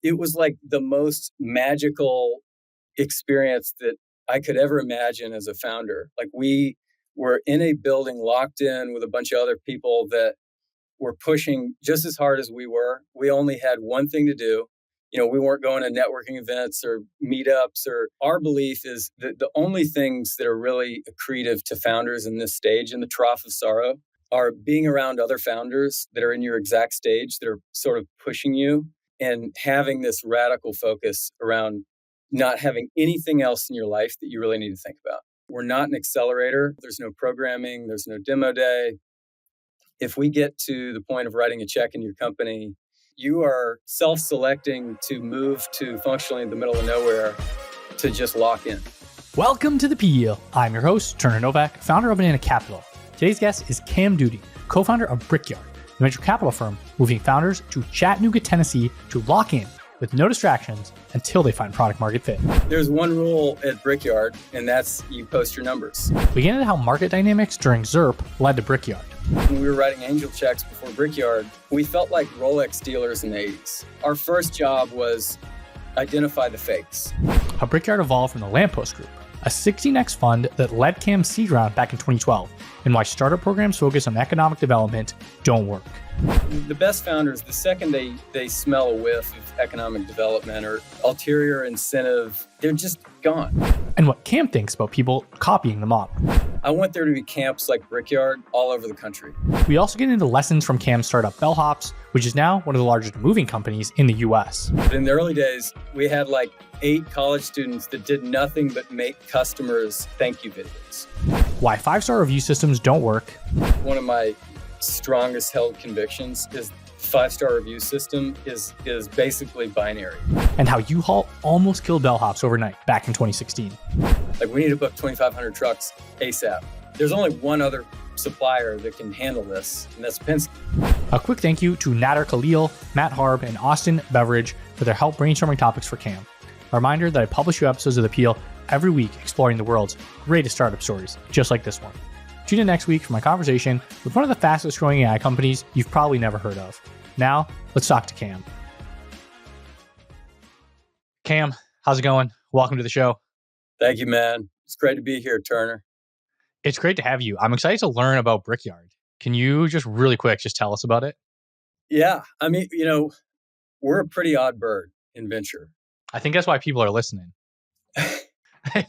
it was like the most magical experience that I could ever imagine as a founder. Like we were in a building locked in with a bunch of other people that were pushing just as hard as we were. We only had one thing to do. We weren't going to networking events or meetups, or our belief is that the only things that are really accretive to founders in this stage, in the Trough of Sorrow, are being around other founders that are in your exact stage, that are sort of pushing you, and having this radical focus around not having anything else in your life that you really need to think about. We're not an accelerator. There's no programming. There's no demo day. If we get to the point of writing a check in your company, you are self-selecting to move to functionally in the middle of nowhere to just lock in. Welcome to The Peel. I'm your host, Turner Novak, founder of Banana Capital. Today's guest is Cam Doody, co-founder of Brickyard, a venture capital firm moving founders to Chattanooga, Tennessee to lock in with no distractions until they find product market fit. There's one rule at Brickyard, and that's you post your numbers. We get into how market dynamics during ZIRP led to Brickyard. When we were writing angel checks before Brickyard, we felt like Rolex dealers in the 80s. Our first job was identify the fakes. How Brickyard evolved from the Lamppost Group, a 16x fund that led Cam's seed round back in 2012, and why startup programs focused on economic development don't work. The best founders, the second they smell a whiff of economic development or ulterior incentive, they're just gone. And what Cam thinks about people copying the model. I want there to be camps like Brickyard all over the country. We also get into lessons from Cam's startup Bellhops, which is now one of the largest moving companies in the US. In the early days, we had like 8 college students that did nothing but make customers thank you videos. Why 5-star review systems don't work. One of my strongest held convictions is 5-star review system is basically binary. And how U-Haul almost killed Bellhops overnight back in 2016. Like, we need to book 2,500 trucks ASAP. There's only one other supplier that can handle this, and that's Penske. A quick thank you to Nader Khalil, Matt Harb, and Austin Beveridge for their help brainstorming topics for Cam. A reminder that I publish new episodes of The Peel every week exploring the world's greatest startup stories, just like this one. Tune in next week for my conversation with one of the fastest growing AI companies you've probably never heard of. Now, let's talk to Cam. Cam, how's it going? Welcome to the show. Thank you, man. It's great to be here, Turner. It's great to have you. I'm excited to learn about Brickyard. Can you just really quick just tell us about it? Yeah. I mean, we're a pretty odd bird in venture. I think that's why people are listening.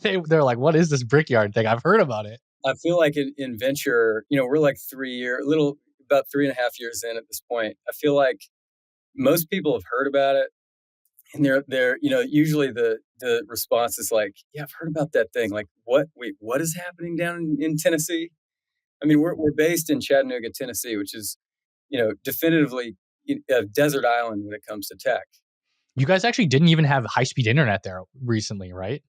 They're like, what is this Brickyard thing? I've heard about it. I feel like in venture, we're like about 3.5 years in at this point. I feel like most people have heard about it, and they're usually the response is like, yeah, I've heard about that thing. Like, what? Wait, what is happening down in Tennessee? I mean, we're based in Chattanooga, Tennessee, which is, definitively a desert island when it comes to tech. You guys actually didn't even have high-speed internet there recently, right?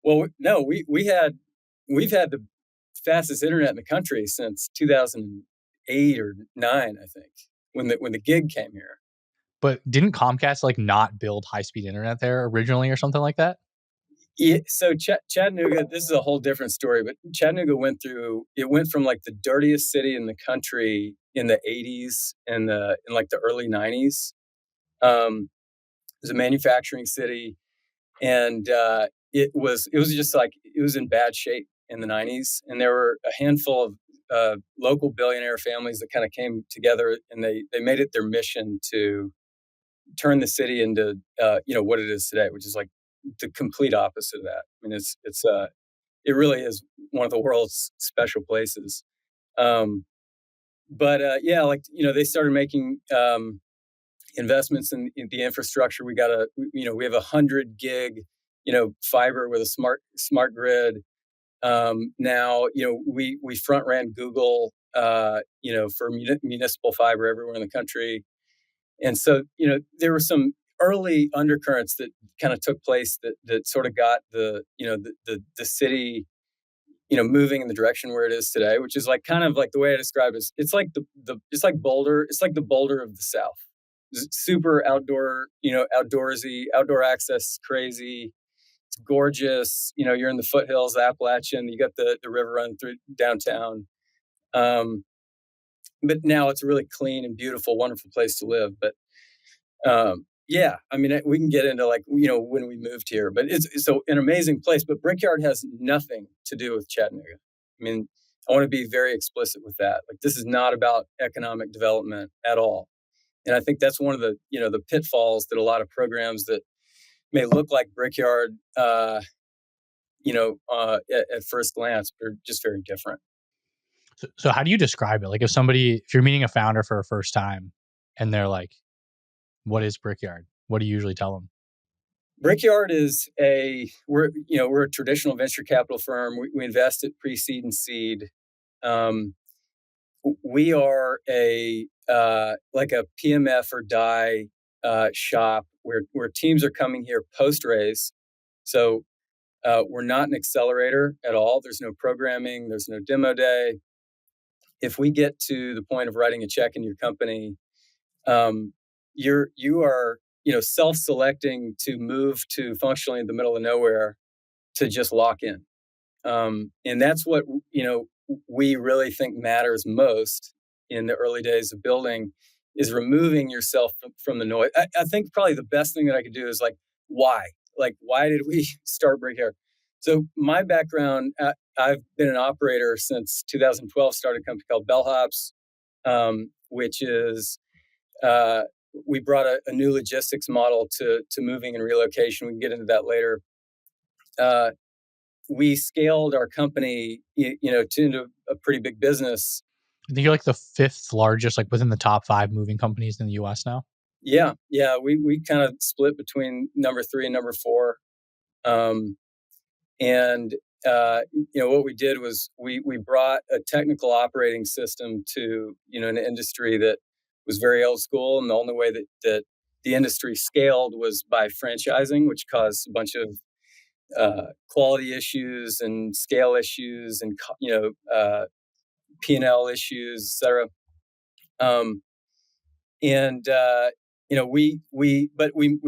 Well, no, we've had the fastest internet in the country since 2008 or 9, I think, when the gig came here. But didn't Comcast not build high-speed internet there originally or something like that? Yeah, so Chattanooga, this is a whole different story, but Chattanooga went from like the dirtiest city in the country in the 80s and in like the early 90s. It was a manufacturing city, and it was just like, it was in bad shape in the 90s, and there were a handful of local billionaire families that kind of came together, and they made it their mission to turn the city into what it is today, which is like the complete opposite of that. I mean, it really is one of the world's special places. They started making investments in the infrastructure. We have 100 gig fiber with a smart grid. Now, we front ran Google, for municipal fiber everywhere in the country. And so, there were some early undercurrents that kind of took place that sort of got the city, moving in the direction where it is today, which is like kind of like the way I describe it. It's like it's like Boulder. It's like the Boulder of the South. It's super outdoor, outdoorsy. Outdoor access is crazy. It's gorgeous. You're in the foothills, the Appalachian. You got the river running through downtown. But now it's a really clean and beautiful, wonderful place to live. But Yeah, I mean, we can get into like, when we moved here, but it's so an amazing place. But Brickyard has nothing to do with Chattanooga. I mean, I want to be very explicit with that. Like, this is not about economic development at all. And I think that's one of the pitfalls that a lot of programs that may look like Brickyard, at first glance, but are just very different. So how do you describe it? Like if you're meeting a founder for a first time and they're like, what is Brickyard? What do you usually tell them? Brickyard is we're a traditional venture capital firm. We invest at pre-seed and seed. We are like a PMF or die shop where teams are coming here post raise. So we're not an accelerator at all. There's no programming. There's no demo day. If we get to the point of writing a check in your company, you are self-selecting to move to functionally in the middle of nowhere to just lock in, and that's what we really think matters most in the early days of building, is removing yourself from the noise. I think probably the best thing that I could do is why did we start Brickyard? So my background, I've been an operator since 2012. Started a company called Bellhops, which is we brought a new logistics model to moving and relocation. We can get into that later. We scaled our company, into a pretty big business. I think you're like the fifth largest, like within the top 5 moving companies in the US now. Yeah. We kind of split between number 3 and number 4. And what we did was we brought a technical operating system to an industry that was very old school, and the only way that the industry scaled was by franchising, which caused a bunch of quality issues and scale issues and P&L issues, et cetera. We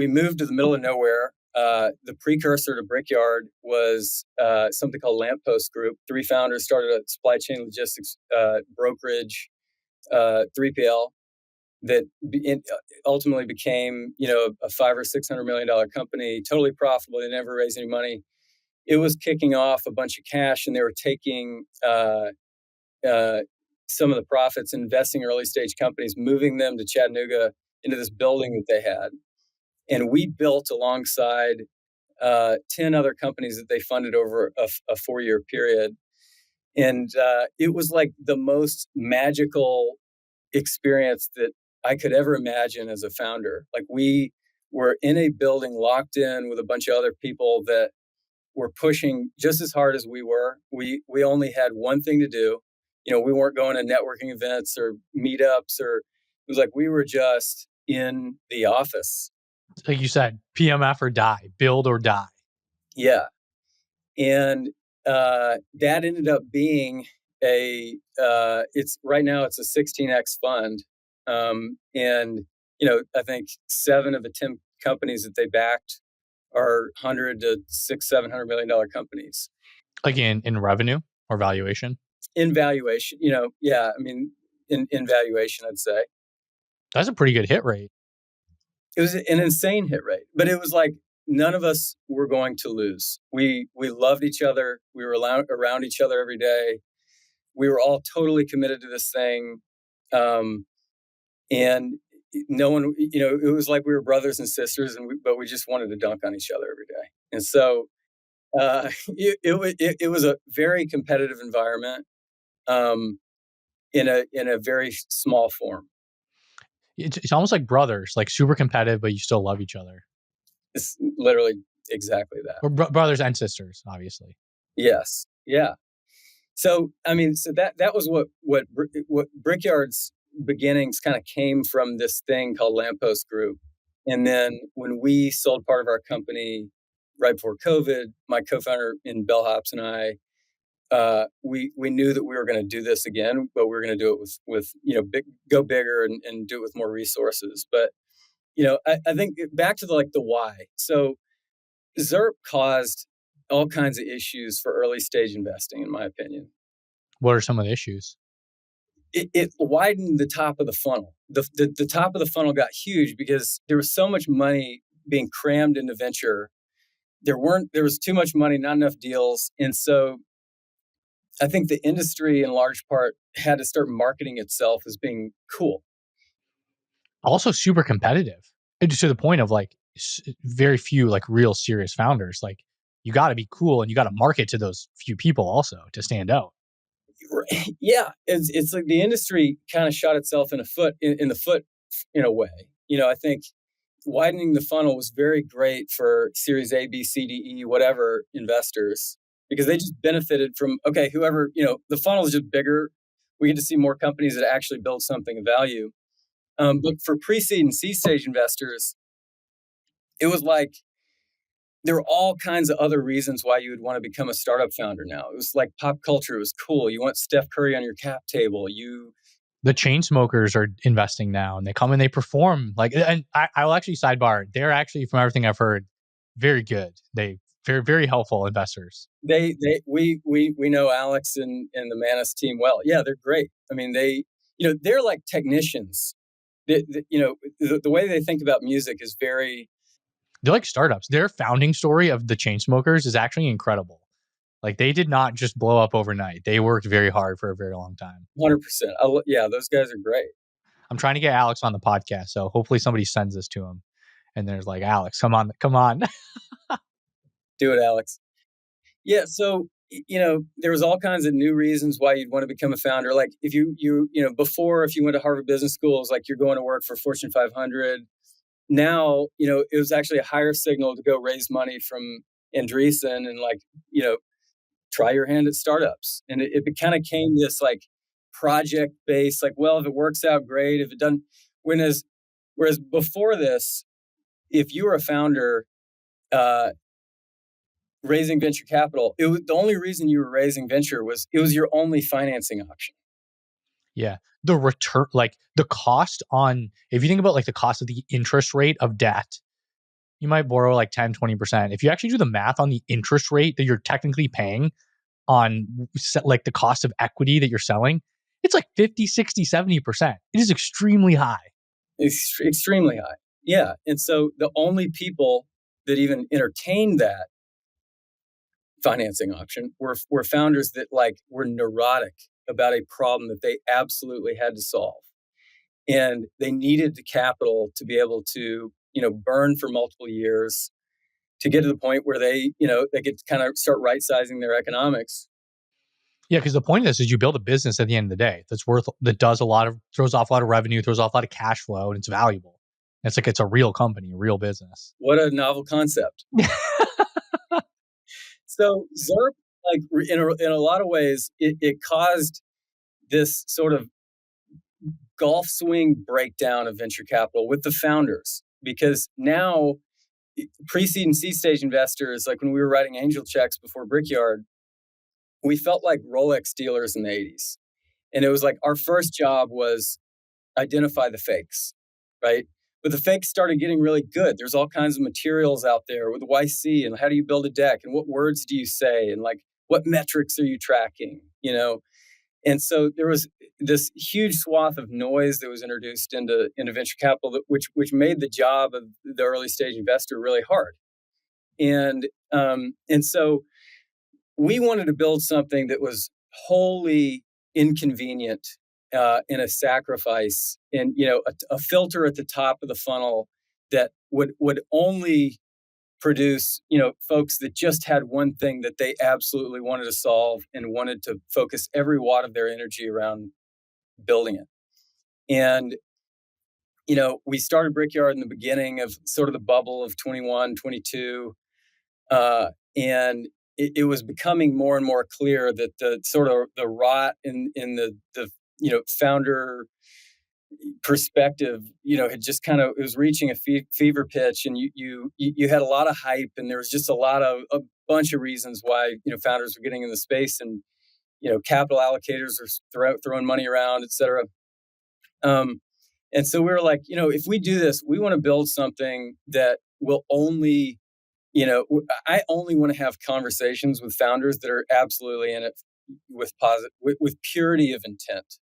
moved to the middle of nowhere. The precursor to Brickyard was something called Lamppost Group. 3 founders started a supply chain logistics brokerage, 3PL, that ultimately became a $500 or $600 million company, totally profitable. They never raised any money. It was kicking off a bunch of cash, and they were taking some of the profits, investing in early stage companies, moving them to Chattanooga into this building that they had. And we built alongside 10 other companies that they funded over a 4-year period. And it was like the most magical experience that I could ever imagine as a founder. Like, we were in a building locked in with a bunch of other people that were pushing just as hard as we were. We only had one thing to do. We weren't going to networking events or meetups, or it was like we were just in the office. Like you said, PMF or die, build or die. Yeah. And that ended up being right now it's a 16x fund. And I think 7 of the 10 companies that they backed are $100 to $600-700 million companies. Like in revenue or valuation? In valuation, yeah. I mean, in valuation, I'd say that's a pretty good hit rate. It was an insane hit rate, but it was like none of us were going to lose. We loved each other. We were around each other every day. We were all totally committed to this thing, and no one, it was like we were brothers and sisters, but we just wanted to dunk on each other every day. And so it was a very competitive environment, in a very small form. It's almost like brothers, like super competitive, but you still love each other. It's literally exactly that. Or brothers and sisters, obviously. Yes. Yeah. So, I mean, that was what Brickyard's beginnings kind of came from, this thing called Lamppost Group. And then when we sold part of our company right before COVID, my co-founder in Bellhops and I, we knew that we were going to do this again, but we were going to do it with go bigger and do it with more resources. But I think back to the why. So ZIRP caused all kinds of issues for early stage investing, in my opinion. What are some of the issues? it widened the top of the funnel. The top of the funnel got huge because there was so much money being crammed into venture. There was too much money, not enough deals. And so I think the industry in large part had to start marketing itself as being cool. Also super competitive. And just to the point of like very few like real serious founders. Like you got to be cool and you got to market to those few people also to stand out. Yeah, it's like the industry kind of shot itself in the foot in a way. I think widening the funnel was very great for Series A, B, C, D, E, whatever investors, because they just benefited from, okay, whoever, the funnel is just bigger. We get to see more companies that actually build something of value. But for pre-seed and seed stage investors, it was like there were all kinds of other reasons why you would want to become a startup founder now. It was like pop culture. It was cool. You want Steph Curry on your cap table. The chain smokers are investing now and they come and they perform like, and I will actually sidebar. They're actually, from everything I've heard, very good. They very, very helpful investors. We know Alex and the Manus team well. Yeah, they're great. I mean, they're like technicians. The way they think about music is very... They're like startups. Their founding story of the chain smokers is actually incredible. Like they did not just blow up overnight. They worked very hard for a very long time. 100%. Yeah, those guys are great. I'm trying to get Alex on the podcast, so hopefully somebody sends this to him. And there's like, Alex, come on. Do it, Alex. Yeah, so there was all kinds of new reasons why you'd want to become a founder. Like if before, if you went to Harvard Business School, it was like you're going to work for Fortune 500. Now, it was actually a higher signal to go raise money from Andreessen and try your hand at startups. And it kind of came this like project based, like, well, if it works out, great. If it doesn't, whereas before this, if you were a founder raising venture capital, it was the only reason you were raising venture was it was your only financing option. Yeah. The return, like the cost on, if you think about like the cost of the interest rate of debt, you might borrow like 10, 20%. If you actually do the math on the interest rate that you're technically paying on like the cost of equity that you're selling, it's like 50, 60, 70%. It is extremely high. It's extremely high. Yeah. And so the only people that even entertained that financing option were founders that were neurotic about a problem that they absolutely had to solve. And they needed the capital to be able to, burn for multiple years to get to the point where they get to kind of start right-sizing their economics. Yeah, because the point of this is you build a business at the end of the day that throws off a lot of revenue, throws off a lot of cash flow, and it's valuable. It's like it's a real company, a real business. What a novel concept. So ZIRP, in a lot of ways, it caused this sort of golf swing breakdown of venture capital with the founders, because now pre-seed and seed stage investors, like when we were writing angel checks before Brickyard, we felt like Rolex dealers in the 80s. And it was like our first job was identify the fakes, right? But the fakes started getting really good. There's all kinds of materials out there with YC and how do you build a deck and what words do you say and like what metrics are you tracking, And so there was this huge swath of noise that was introduced into venture capital, which made the job of the early stage investor really hard. And so we wanted to build something that was wholly inconvenient and a sacrifice, and a filter at the top of the funnel that would only produce folks that just had one thing that they absolutely wanted to solve and wanted to focus every watt of their energy around building it. And we started Brickyard in the beginning of sort of the bubble of 21, 22, and it was becoming more and more clear that the sort of the rot in the founder perspective, had just it was reaching a fever pitch, and you had a lot of hype, and there was just a bunch of reasons why founders were getting in the space, and capital allocators are throwing money around, et cetera. And so we were like, if we do this, we want to build something that will only, I only want to have conversations with founders that are absolutely in it with purity of intent.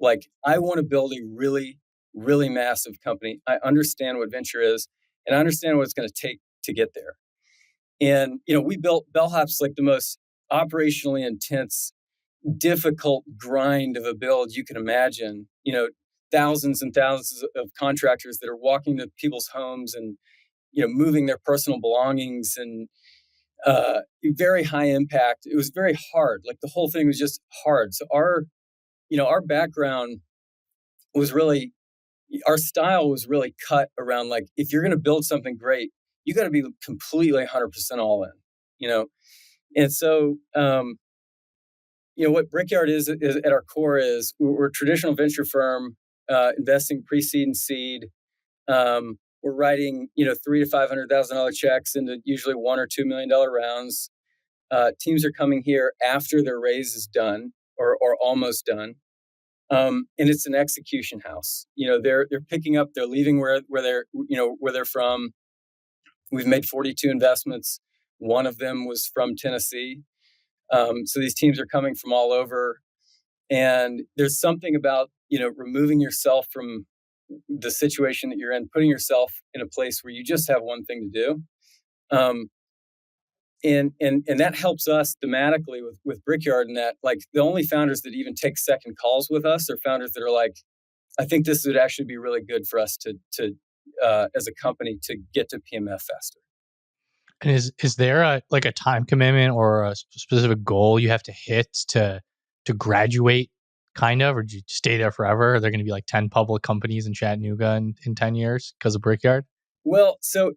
Like, I want to build a really, really massive company. I understand what venture is, and I understand what it's going to take to get there. And, we built Bellhops, like the most operationally intense, difficult grind of a build you can imagine. Thousands and thousands of contractors that are walking to people's homes and, moving their personal belongings, and very high impact. It was very hard. Like, the whole thing was just hard. So our background was really, our style was really cut around, like, if you're going to build something great, you got to be completely 100% all in. And so, what Brickyard is at our core is we're a traditional venture firm, investing pre-seed and seed. We're writing, $300,000 to $500,000 checks into usually $1 or $2 million rounds. Teams are coming here after their raise is done or almost done. And it's an execution house. They're picking up, they're leaving where they're from. We've made 42 investments. One of them was from Tennessee. So these teams are coming from all over. And there's something about, removing yourself from the situation that you're in, putting yourself in a place where you just have one thing to do. And that helps us thematically with Brickyard, in that, like, the only founders that even take second calls with us are founders that are like, I think this would actually be really good for us to as a company to get to PMF faster. And is there a time commitment or a specific goal you have to hit to graduate, kind of, or do you stay there forever? Are there going to be like 10 public companies in Chattanooga in 10 years because of Brickyard? Well, so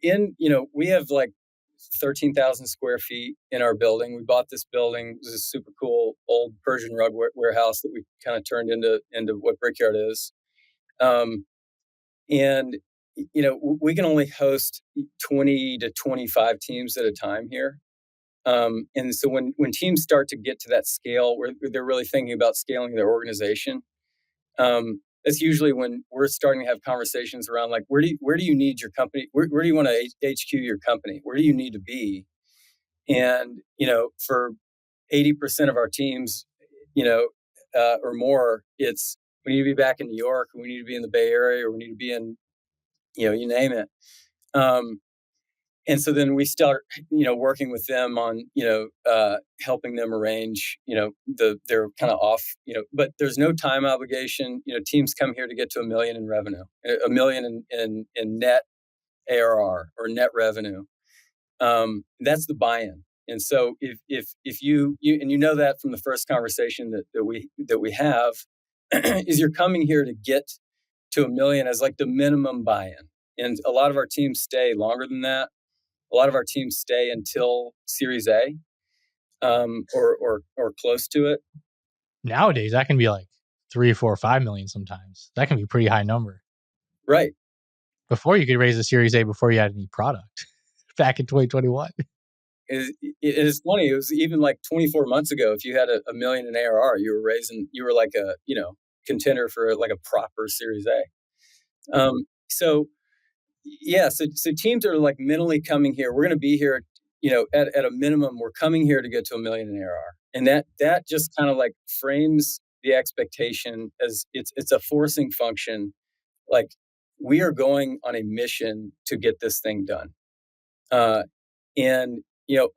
we have like 13,000 square feet in our building. We bought this building. It was a super cool old Persian rug warehouse that we kind of turned into what Brickyard is. And we can only host 20 to 25 teams at a time here. And so when teams start to get to that scale where they're really thinking about scaling their organization, that's usually when we're starting to have conversations around, like, where do you need your company? Where do you want to HQ your company? Where do you need to be? And, for 80% of our teams, or more, it's, we need to be back in New York, we need to be in the Bay Area, or we need to be in, you name it. And so then we start, working with them on, helping them arrange, they're kind of off, but there's no time obligation. Teams come here to get to $1 million in revenue, $1 million in net ARR or net revenue. That's the buy-in. And so if you and that from the first conversation that we have, is you're coming here to get to $1 million as like the minimum buy-in. And a lot of our teams stay longer than that. A lot of our teams stay until Series A, or close to it. Nowadays, that can be like 3, 4, 5 million sometimes. That can be a pretty high number. Right. Before, you could raise a Series A before you had any product back in 2021. It is funny. It was even like 24 months ago. If you had a $1 million in ARR, you were like a, contender for like a proper Series A. So teams are like mentally coming here. We're going to be here, at a minimum, we're coming here to get to $1 million in ARR. And that just kind of like frames the expectation as it's a forcing function. Like, we are going on a mission to get this thing done. And,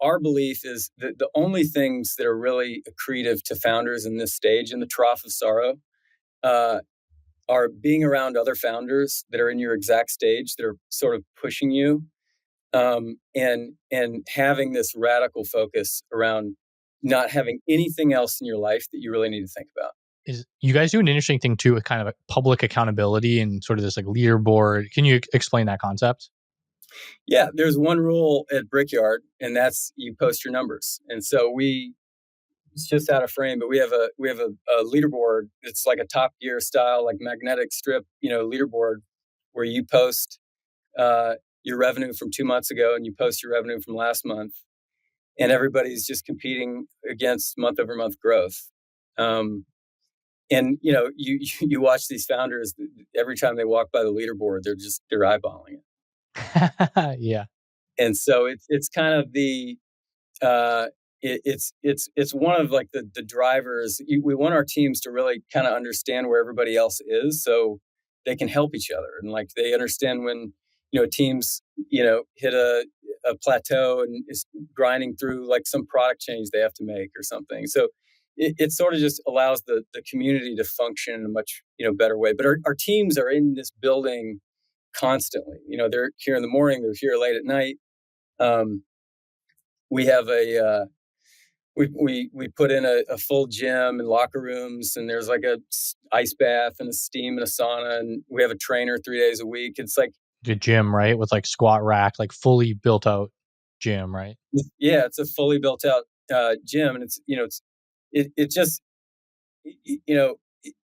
our belief is that the only things that are really accretive to founders in this stage, in the Trough of Sorrow, are being around other founders that are in your exact stage, that are sort of pushing you, and having this radical focus around not having anything else in your life that you really need to think about. You guys do an interesting thing too with kind of a public accountability and sort of this like leaderboard. Can you explain that concept? Yeah, there's one rule at Brickyard, and that's you post your numbers. And so it's just out of frame, but we have a leaderboard. It's like a Top Gear style, like magnetic strip, leaderboard, where you post your revenue from 2 months ago and you post your revenue from last month, and everybody's just competing against month over month growth. And you watch these founders, every time they walk by the leaderboard, they're eyeballing it. Yeah. And so it's kind of the it's one of like the drivers. We want our teams to really kind of understand where everybody else is, so they can help each other, and like they understand when teams hit a plateau and is grinding through like some product change they have to make or something. So it sort of just allows the community to function in a much better way. But our teams are in this building constantly. They're here in the morning, they're here late at night. We have we put in a full gym and locker rooms, and there's like a ice bath and a steam and a sauna, and we have a trainer 3 days a week. It's like the gym, right? With like squat rack, like fully built out gym, right? Yeah, it's a fully built out gym, and it just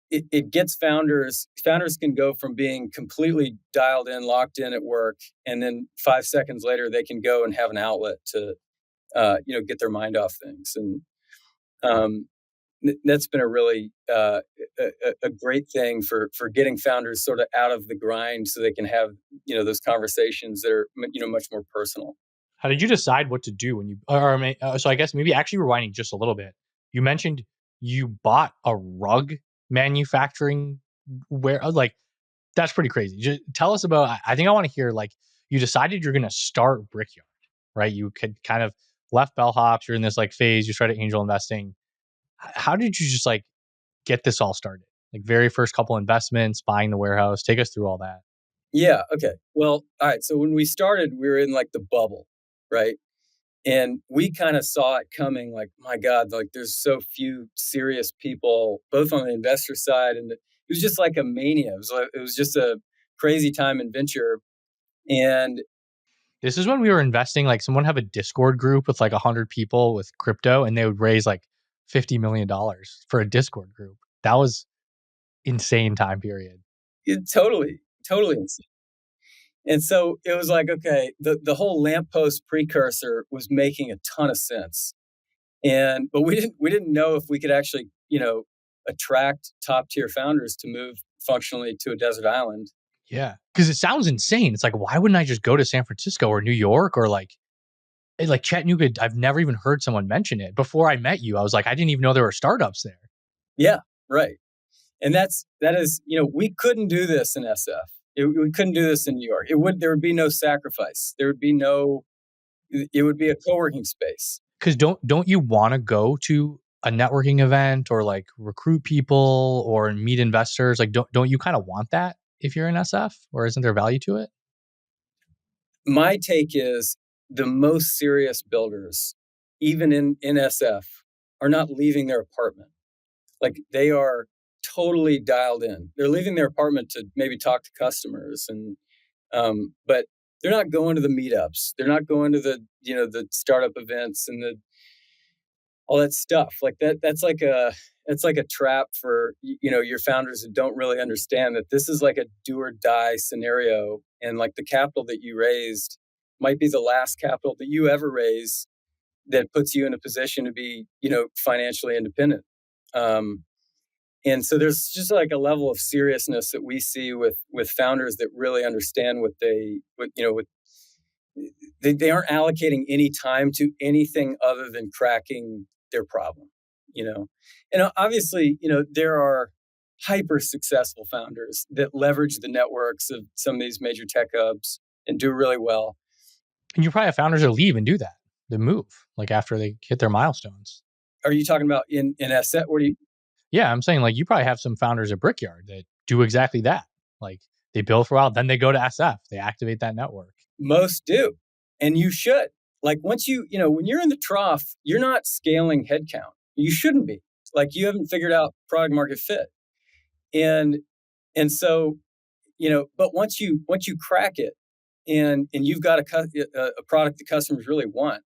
it gets founders can go from being completely dialed in, locked in at work, and then 5 seconds later they can go and have an outlet to get their mind off things. And that's been a really a great thing for getting founders sort of out of the grind, so they can have those conversations that are much more personal. How did you decide what to do when you so I guess maybe actually rewinding just a little bit, you mentioned you bought a rug manufacturing where like that's pretty crazy. Just tell us about, I think I want to hear, like, you decided you're going to start Brickyard, right? You could kind of left Bellhops, you're in this like phase, you started angel investing. How did you just like get this all started? Like very first couple investments, buying the warehouse, take us through all that. Yeah. Okay. Well, all right. So when we started, we were in like the bubble, right? And we kind of saw it coming, like, my God, like there's so few serious people, both on the investor side, and it was just like a mania. It was just a crazy time in venture. And this is when we were investing, like someone have a Discord group with like 100 people with crypto, and they would raise like $50 million for a Discord group. That was insane time period. Totally insane. And so it was like, okay, the whole lamppost precursor was making a ton of sense. But we didn't know if we could actually, attract top tier founders to move functionally to a desert island. Yeah, because it sounds insane. It's like, why wouldn't I just go to San Francisco or New York or like Chattanooga? I've never even heard someone mention it. Before I met you, I was like, I didn't even know there were startups there. Yeah, right. And that is, we couldn't do this in SF. We couldn't do this in New York. There would be no sacrifice. It would be a co-working space. Because don't you want to go to a networking event or like recruit people or meet investors? Like, don't you kind of want that if you're in SF, or isn't there value to it? My take is the most serious builders, even in SF, are not leaving their apartment. Like, they are totally dialed in. They're leaving their apartment to maybe talk to customers, but they're not going to the meetups. They're not going to the startup events and all that stuff. Like that's like a trap for your founders who don't really understand that this is like a do or die scenario, and like the capital that you raised might be the last capital that you ever raise that puts you in a position to be financially independent. And so there's just like a level of seriousness that we see with founders that really understand they aren't allocating any time to anything other than cracking their problem, And obviously, there are hyper successful founders that leverage the networks of some of these major tech hubs and do really well. And you probably have founders that leave and do that, they move like after they hit their milestones. Are you talking about in SF? What do you? Yeah, I'm saying like you probably have some founders at Brickyard that do exactly that. Like they build for a while, then they go to SF, they activate that network. Most do. And you should. Like once when you're in the trough, you're not scaling headcount. You shouldn't be. Like you haven't figured out product market fit. And so, but once you crack it and you've got a product the customers really want,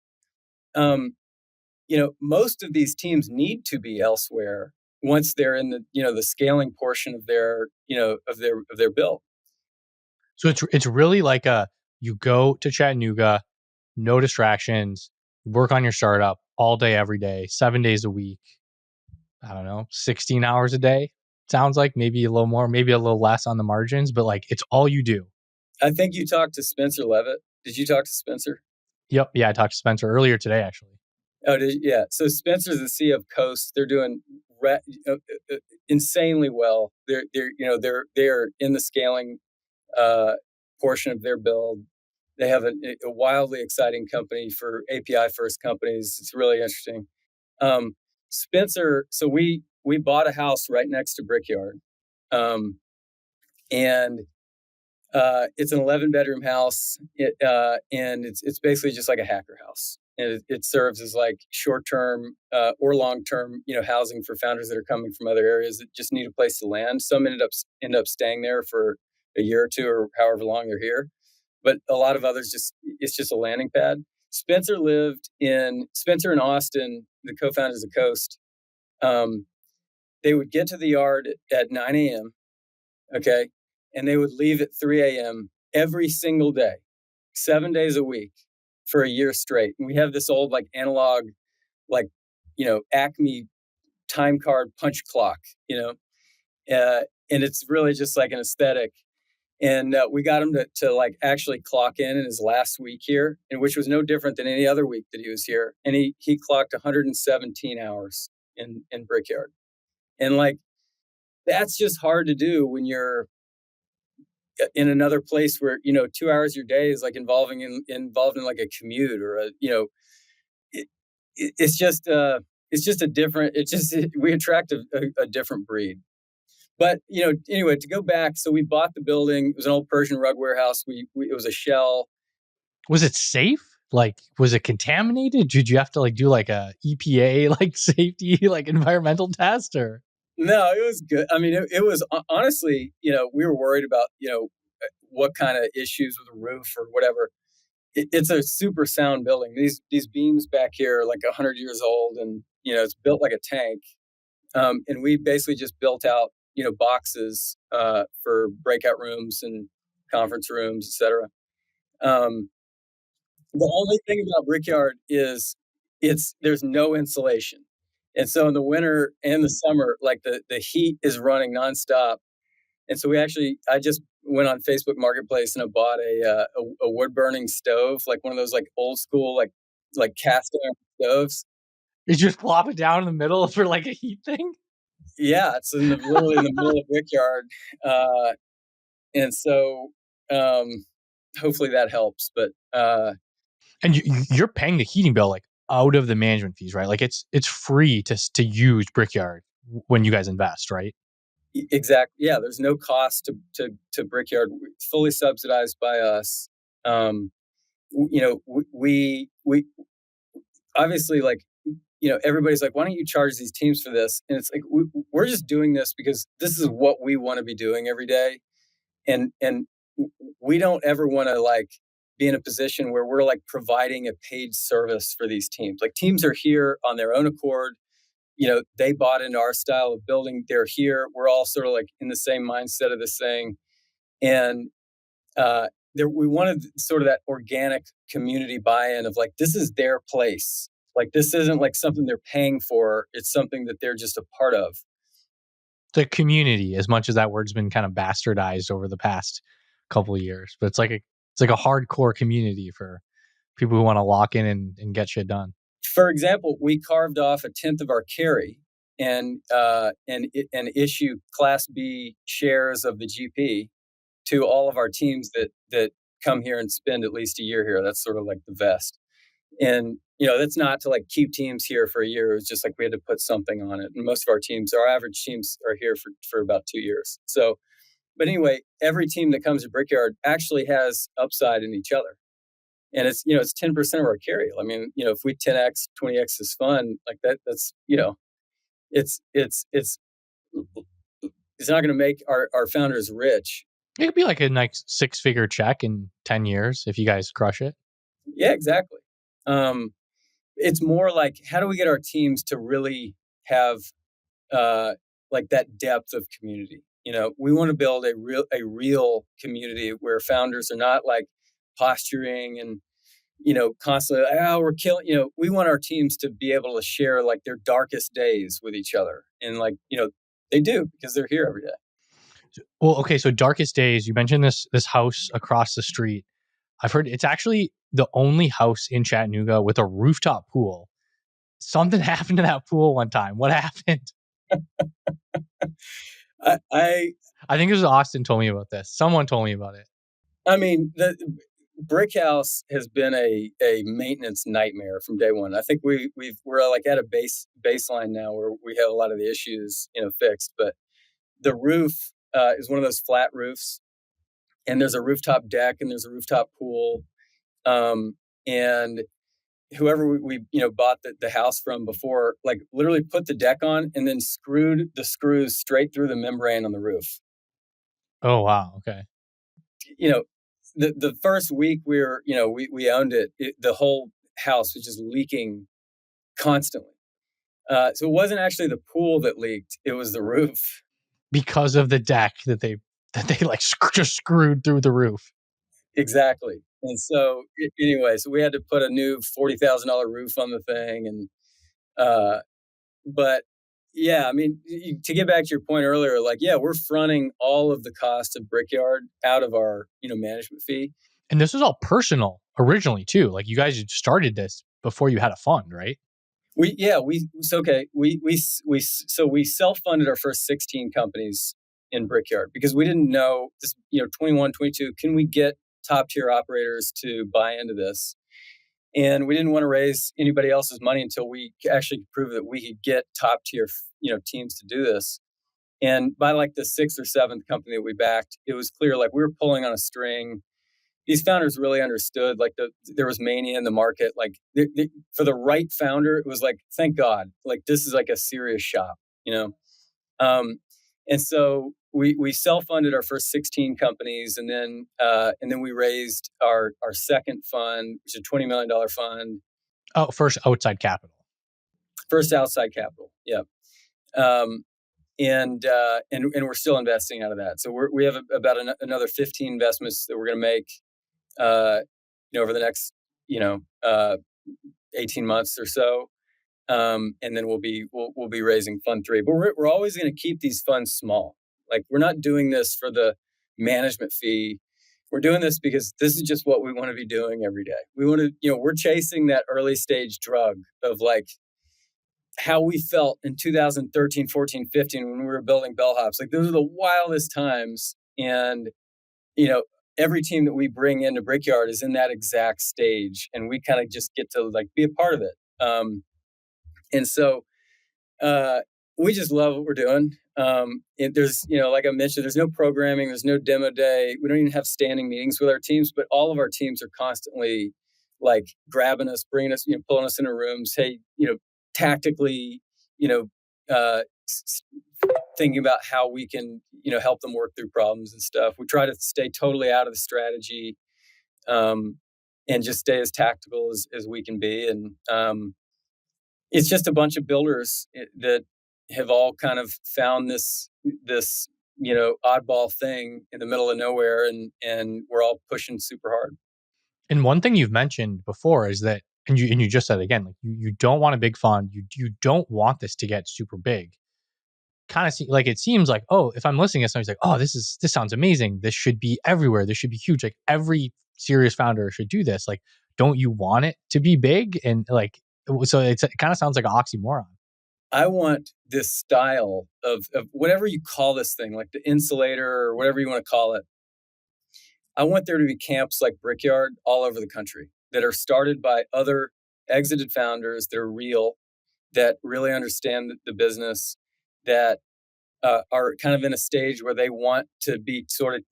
most of these teams need to be elsewhere once they're in the scaling portion of their build. So it's really like you go to Chattanooga, no distractions, work on your startup all day, every day, 7 days a week. I don't know, 16 hours a day. Sounds like maybe a little more, maybe a little less on the margins, but like it's all you do. I think you talked to Spencer Levitt. Did you talk to Spencer? Yep. Yeah, I talked to Spencer earlier today, actually. Yeah. So Spencer's the CEO of Coast. They're doing insanely well. They're in the scaling portion of their build. They have a wildly exciting company for API first companies. It's really interesting. Spencer. So we bought a house right next to Brickyard, and it's an 11-bedroom house, and it's basically just like a hacker house. And it serves as like short-term or long-term, housing for founders that are coming from other areas that just need a place to land. Some end up staying there for a year or two or however long they're here, but a lot of others it's just a landing pad. Spencer and Austin, the co-founders of Coast. They would get to the yard at 9 a.m. Okay. And they would leave at 3 a.m. every single day, 7 days a week for a year straight. And we have this old like analog, like, Acme time card punch clock, and it's really just like an aesthetic. And we got him to like actually clock in his last week here, and which was no different than any other week that he was here. And he clocked 117 hours in Brickyard. And like, that's just hard to do when you're in another place where 2 hours of your day is like involved in like a commute or it's just a different we attract a different breed. But anyway, to go back, so we bought the building. It was an old Persian rug warehouse. It was a shell. Was it safe? Like, was it contaminated? Did you have to like do like a EPA like safety like environmental test or? No, it was good. I mean, it was honestly, we were worried about what kind of issues with the roof or whatever. It's a super sound building. These beams back here are like 100 years old, and it's built like a tank. And we basically just built out boxes for breakout rooms and conference rooms, etc. The only thing about Brickyard is there's no insulation, and so in the winter and the summer, like the heat is running nonstop. And so I just went on Facebook Marketplace and I bought a wood burning stove, like one of those like old school like cast iron stoves. You just plop it down in the middle for like a heat thing? Yeah, it's literally in the middle of Brickyard, and so hopefully that helps. But and you're paying the heating bill like out of the management fees, right? Like it's free to use Brickyard when you guys invest, right? exactly, yeah. There's no cost to Brickyard, fully subsidized by us. We obviously like everybody's like, why don't you charge these teams for this? And it's like we're just doing this because this is what we want to be doing every day, and we don't ever want to like be in a position where we're like providing a paid service for these teams. Like teams are here on their own accord. They bought into our style of building. They're here. We're all sort of like in the same mindset of this thing, and we wanted sort of that organic community buy-in of like, this is their place. Like, this isn't like something they're paying for. It's something that they're just a part of. The community, as much as that word's been kind of bastardized over the past couple of years, but it's like a hardcore community for people who want to lock in and get shit done. For example, we carved off 1/10 of our carry and issue Class B shares of the GP to all of our teams that come here and spend at least a year here. That's sort of like the vest. And, that's not to like keep teams here for a year. It's just like we had to put something on it. And most of our average teams are here for about 2 years. So, but anyway, every team that comes to Brickyard actually has upside in each other. And it's 10% of our carry. I mean, if we 10x, 20x is fun, like that's, it's not going to make our founders rich. It could be like a nice 6-figure check in 10 years if you guys crush it. Yeah, exactly. It's more like, how do we get our teams to really have like that depth of community? We want to build a real community where founders are not like posturing and constantly, we're killing. We want our teams to be able to share like their darkest days with each other, and like they do because they're here every day. Well, okay, so darkest days. You mentioned this house across the street. I've heard it's actually the only house in Chattanooga with a rooftop pool. Something happened to that pool one time. What happened? I I think it was Austin told me about this. Someone told me about it. I mean, the brick house has been a maintenance nightmare from day one. I think we're like at a baseline now where we have a lot of the issues, fixed. But the roof is one of those flat roofs, and there's a rooftop deck and there's a rooftop pool. And whoever we bought the house from before, like literally put the deck on and then screwed the screws straight through the membrane on the roof. Oh, wow. Okay. The first week we owned it, the whole house was just leaking constantly. So it wasn't actually the pool that leaked; it was the roof. Because of the deck that they like just screwed through the roof. Exactly. And so anyway, so we had to put a new $40,000 roof on the thing, and but yeah, I mean, to get back to your point earlier, like, yeah, we're fronting all of the cost of Brickyard out of our, management fee. And this was all personal originally too. Like you guys started this before you had a fund, right? We self-funded our first 16 companies in Brickyard because we didn't know this, 21, 22, can we get top tier operators to buy into this? And we didn't want to raise anybody else's money until we actually could prove that we could get top tier, teams to do this. And by like the sixth or seventh company that we backed, it was clear like we were pulling on a string. These founders really understood like there was mania in the market. Like for the right founder, it was like, thank God, like this is like a serious shop, and so we self-funded our first 16 companies, and then we raised our second fund, which is a $20 million fund. Oh, first outside capital. First outside capital, yeah. And we're still investing out of that. So we have about another 15 investments that we're going to make, over the next, 18 months or so. And then we'll be raising fund 3, but we're always going to keep these funds small. Like we're not doing this for the management fee. We're doing this because this is just what we want to be doing every day. We want to, we're chasing that early stage drug of like how we felt in 2013, 14, 15 when we were building Bellhops. Like those are the wildest times. And, every team that we bring into Brickyard is in that exact stage. And we kind of just get to like be a part of it. And so we just love what we're doing. There's, like I mentioned, there's no programming, there's no demo day. We don't even have standing meetings with our teams, but all of our teams are constantly like grabbing us, bringing us, pulling us into rooms. Hey, tactically, thinking about how we can, help them work through problems and stuff. We try to stay totally out of the strategy, and just stay as tactical as we can be. And it's just a bunch of builders that have all kind of found this oddball thing in the middle of nowhere, and we're all pushing super hard. And one thing you've mentioned before is that, and you just said again, like you don't want a big fund, you don't want this to get super big. Kind of like it seems like, oh, if I'm listening to somebody's like, oh, this sounds amazing, this should be everywhere, this should be huge, like every serious founder should do this. Like, don't you want it to be big? And like, so it kind of sounds like an oxymoron. I want this style of whatever you call this thing, like the insulator or whatever you want to call it. I want there to be camps like Brickyard all over the country that are started by other exited founders that are real, that really understand the business, that are kind of in a stage where they want to be sort of,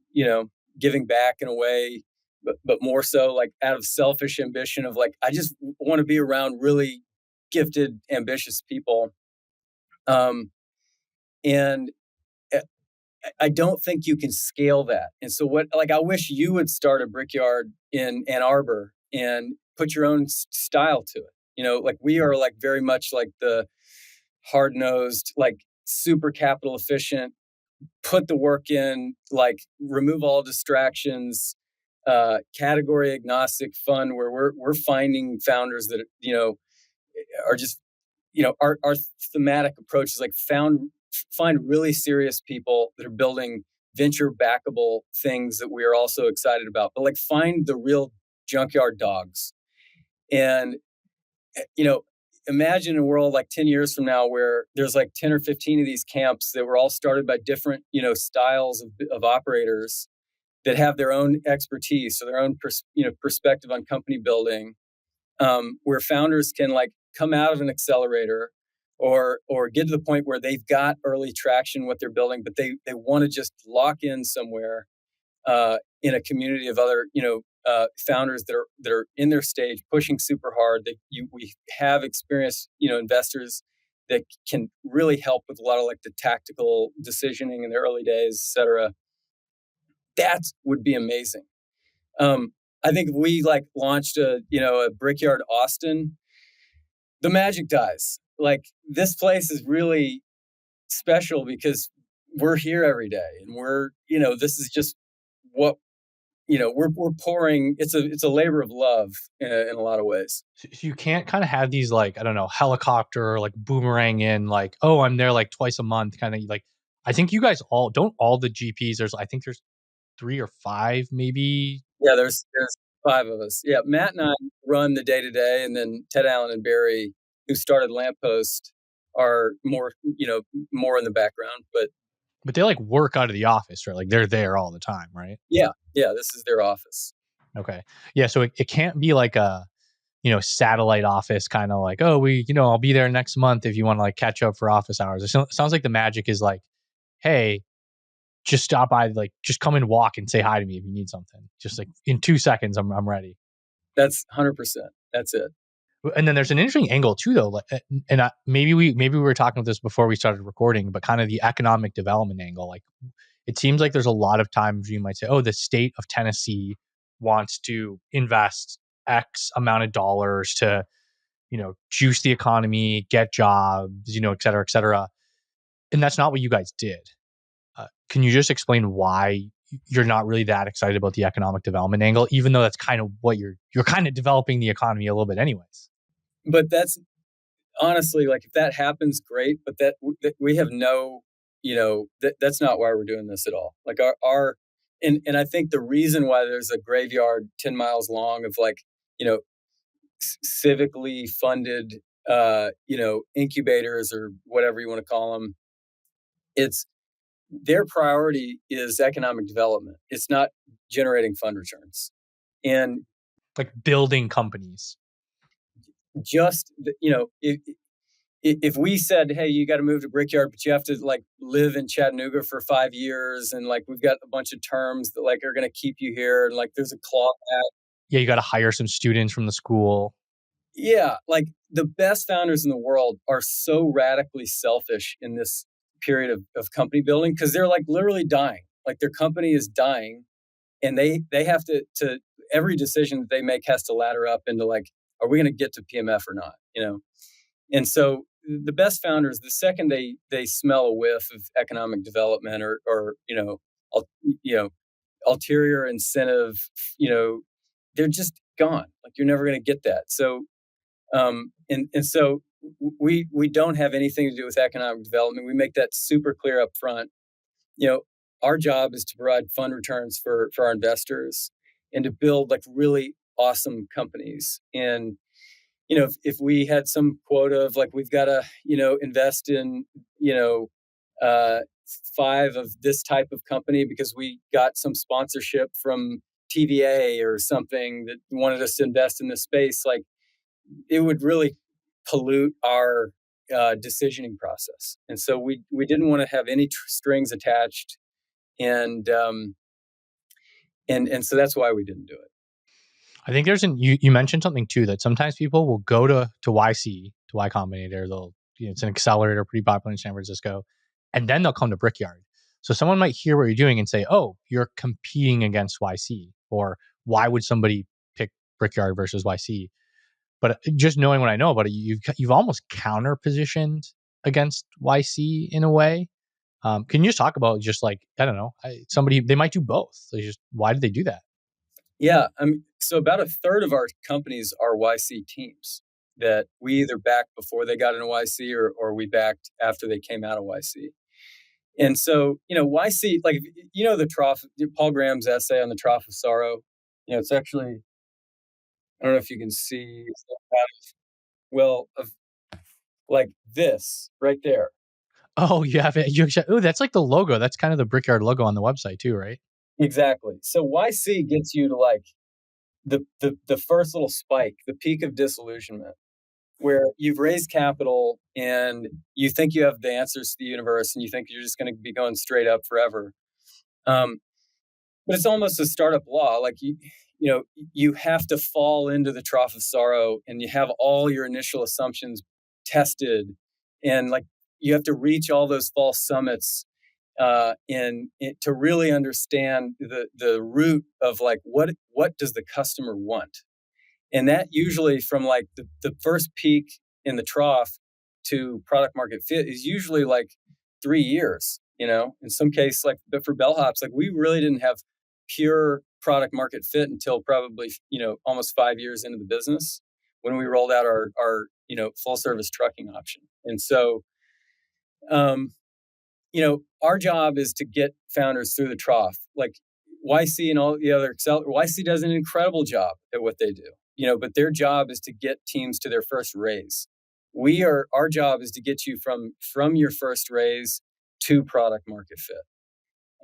giving back in a way, but more so like out of selfish ambition of like, I just want to be around really gifted, ambitious people. And I don't think you can scale that. And so I wish you would start a Brickyard in Ann Arbor and put your own style to it. Like we are like very much like the hard-nosed, like super capital efficient, put the work in, like remove all distractions, category agnostic fund where we're finding founders that, are just, our thematic approach is like find really serious people that are building venture backable things that we are also excited about, but like find the real junkyard dogs. And, imagine a world like 10 years from now where there's like 10 or 15 of these camps that were all started by different, styles of operators that have their own expertise or their own perspective on company building, where founders can like come out of an accelerator or get to the point where they've got early traction what they're building, but they want to just lock in somewhere in a community of other founders that are in their stage pushing super hard. We have experienced investors that can really help with a lot of like the tactical decisioning in the early days, et cetera. That would be amazing. I think if we like launched a Brickyard Austin, the magic dies. Like this place is really special because we're here every day, and this is just what we're pouring. It's a labor of love in a lot of ways. So you can't kind of have these like, I don't know, helicopter or like boomerang in like, oh, I'm there like twice a month kind of like. I think you guys all the GPs. I think there's 3 or 5 maybe. Yeah, there's 5 of us. Yeah, Matt and I run the day to day, and then Ted Allen and Barry, who started Lamppost, are more in the background, but they like work out of the office, right? Like they're there all the time, right? Yeah, this is their office. Okay. Yeah, so it can't be like a satellite office kind of like, oh, I'll be there next month if you want to like catch up for office hours. It sounds like the magic is like, hey, just stop by, like just come and walk and say hi to me if you need something. Just like in 2 seconds, I'm ready. That's 100%. That's it. And then there's an interesting angle too, though. Like, and maybe we were talking about this before we started recording, but kind of the economic development angle. Like, it seems like there's a lot of times you might say, "Oh, the state of Tennessee wants to invest X amount of dollars to, juice the economy, get jobs, et cetera, et cetera." And that's not what you guys did. Can you just explain why you're not really that excited about the economic development angle, even though that's kind of what you're kind of developing the economy a little bit anyways? But that's honestly, like, if that happens, great. But that we have no, that's not why we're doing this at all. Like and I think the reason why there's a graveyard 10 miles long of like, civically funded, incubators or whatever you want to call them, it's their priority is economic development. It's not generating fund returns. And like building companies. Just, if we said, hey, you got to move to Brickyard, but you have to like live in Chattanooga for 5 years, and like we've got a bunch of terms that like are going to keep you here, and like there's a clawback. Yeah, you got to hire some students from the school. Yeah, like the best founders in the world are so radically selfish in this period of company building because they're like literally dying. Like their company is dying, and they have to every decision that they make has to ladder up into like, are we going to get to PMF or not? And so the best founders, the second they smell a whiff of economic development or ulterior incentive, they're just gone. Like you're never going to get that. So and so we don't have anything to do with economic development. We make that super clear up front. Our job is to provide fund returns for our investors and to build like really awesome companies. And if we had some quota of like we've got to invest in 5 of this type of company because we got some sponsorship from TVA or something that wanted us to invest in this space, like it would really pollute our decisioning process. And so we didn't want to have any strings attached, and so that's why we didn't do it. I think you mentioned something too, that sometimes people will go to YC, to Y Combinator. It's an accelerator pretty popular in San Francisco, and then they'll come to Brickyard. So someone might hear what you're doing and say, "Oh, you're competing against YC," or "Why would somebody pick Brickyard versus YC?" But just knowing what I know about it, you've almost counter positioned against YC in a way. Can you just talk about just like, I don't know, they might do both. Why did they do that? Yeah, so about a third of our companies are YC teams that we either backed before they got into YC or we backed after they came out of YC. And so, YC, like, the Trough, Paul Graham's essay on the Trough of Sorrow, it's actually, I don't know if you can see, well, like this right there. Oh, you have it. Oh, that's like the logo. That's kind of the Brickyard logo on the website too, right? Exactly. So YC gets you to like the first little spike, the peak of disillusionment, where you've raised capital and you think you have the answers to the universe and you think you're just going to be going straight up forever. Um, but it's almost a startup law. Like you know, you have to fall into the trough of sorrow and you have all your initial assumptions tested, and like you have to reach all those false summits to really understand the root of like what does the customer want. And that usually from like the first peak in the trough to product market fit is usually like 3 years, you know, in some case, like, but for Bellhops, like we really didn't have pure product market fit until probably, you know, almost 5 years into the business when we rolled out our, you know, full service trucking option. And so, um, you know, our job is to get founders through the trough. Like YC and all the other YC does an incredible job at what they do, you know, but their job is to get teams to their first raise. Our job is to get you from your first raise to product market fit.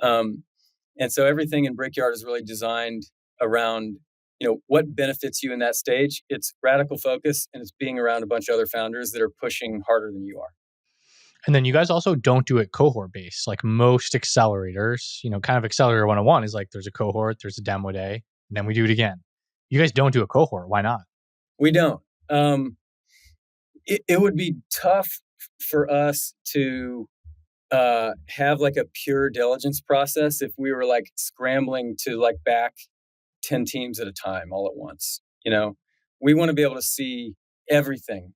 And so everything in Brickyard is really designed around, you know, what benefits you in that stage. It's radical focus and it's being around a bunch of other founders that are pushing harder than you are. And then you guys also don't do it cohort based like most accelerators. You know, kind of accelerator 101 is like there's a cohort, there's a demo day, and then we do it again. You guys don't do a cohort. Why not? We don't. It would be tough for us to have like a pure diligence process if we were like scrambling to like back 10 teams at a time all at once. You know, we want to be able to see everything.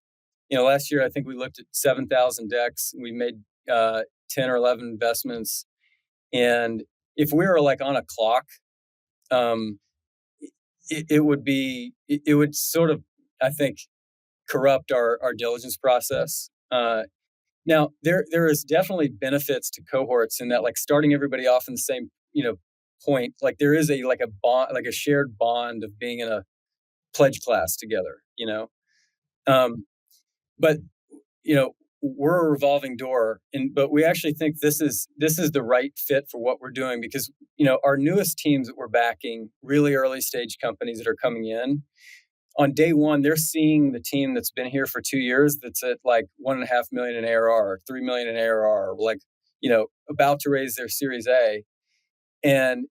You know, last year I think we looked at 7,000 decks. We made 10 or 11 investments, and if we were like on a clock, um, it would sort of, I think, corrupt our diligence process. Now, there is definitely benefits to cohorts in that, like starting everybody off in the same, you know, point. Like there is a like a bond, like a shared bond of being in a pledge class together. You know, but you know, we're a revolving door, and but we actually think this is the right fit for what we're doing because you know our newest teams that we're backing, really early stage companies that are coming in. On day one, they're seeing the team that's been here for 2 years that's at like 1.5 million in ARR, 3 million in ARR, like, you know, about to raise their Series A. And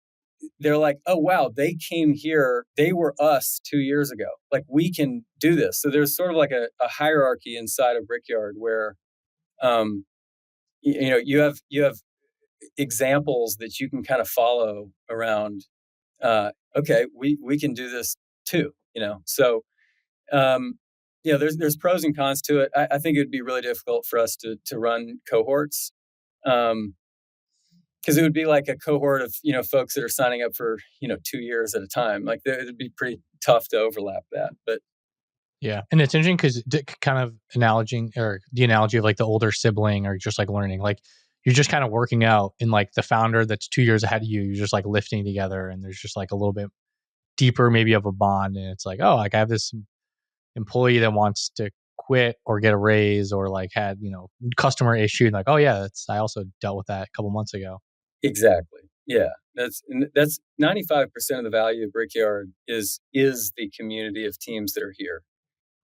they're like, oh, wow, they came here. They were us 2 years ago. Like, we can do this. So there's sort of like a hierarchy inside of Brickyard where, you know, you have examples that you can kind of follow around. Okay, we can do this too, you know. So you know, there's pros and cons to it. I think it would be really difficult for us to run cohorts because it would be like a cohort of, you know, folks that are signing up for, you know, 2 years at a time. Like it would be pretty tough to overlap that. But Yeah. And it's interesting because kind of analogy or the analogy of like the older sibling or just like learning, like you're just kind of working out in like the founder that's 2 years ahead of you. You're just like lifting together and there's just like a little bit deeper maybe of a bond. And it's like, oh, like I have this employee that wants to quit or get a raise or like had, you know, customer issue. And like, oh yeah, I also dealt with that a couple months ago. exactly. Yeah. That's 95% of the value of Brickyard is the community of teams that are here.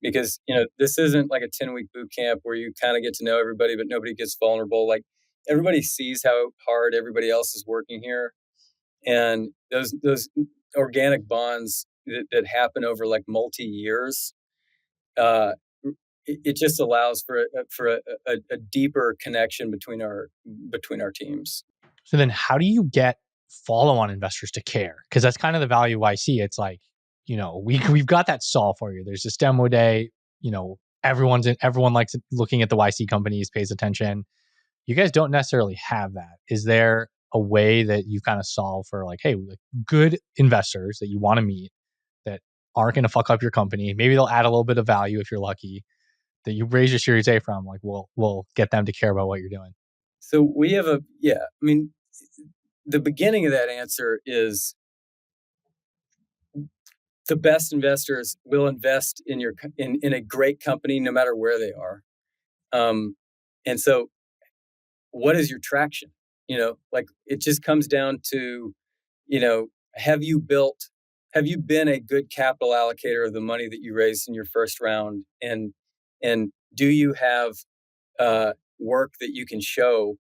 Because, you know, this isn't like a 10-week boot camp where you kind of get to know everybody, but nobody gets vulnerable. Like everybody sees how hard everybody else is working here. And those organic bonds that happen over like multi years, uh, it just allows for a deeper connection between our teams. So then how do you get follow on investors to care? Because that's kind of the value I see. It's like, you know, we've got that solve for you. There's this demo day, you know, everyone likes looking at the YC companies, pays attention. You guys don't necessarily have that. Is there a way that you kind of solve for like, hey, like good investors that you want to meet that aren't going to fuck up your company? Maybe they'll add a little bit of value if you're lucky that you raise your Series A from. Like, we'll get them to care about what you're doing. So we have I mean, the beginning of that answer is the best investors will invest in in a great company no matter where they are. And so what is your traction? Like it just comes down to, have you been a good capital allocator of the money that you raised in your first round? And do you have work that you can show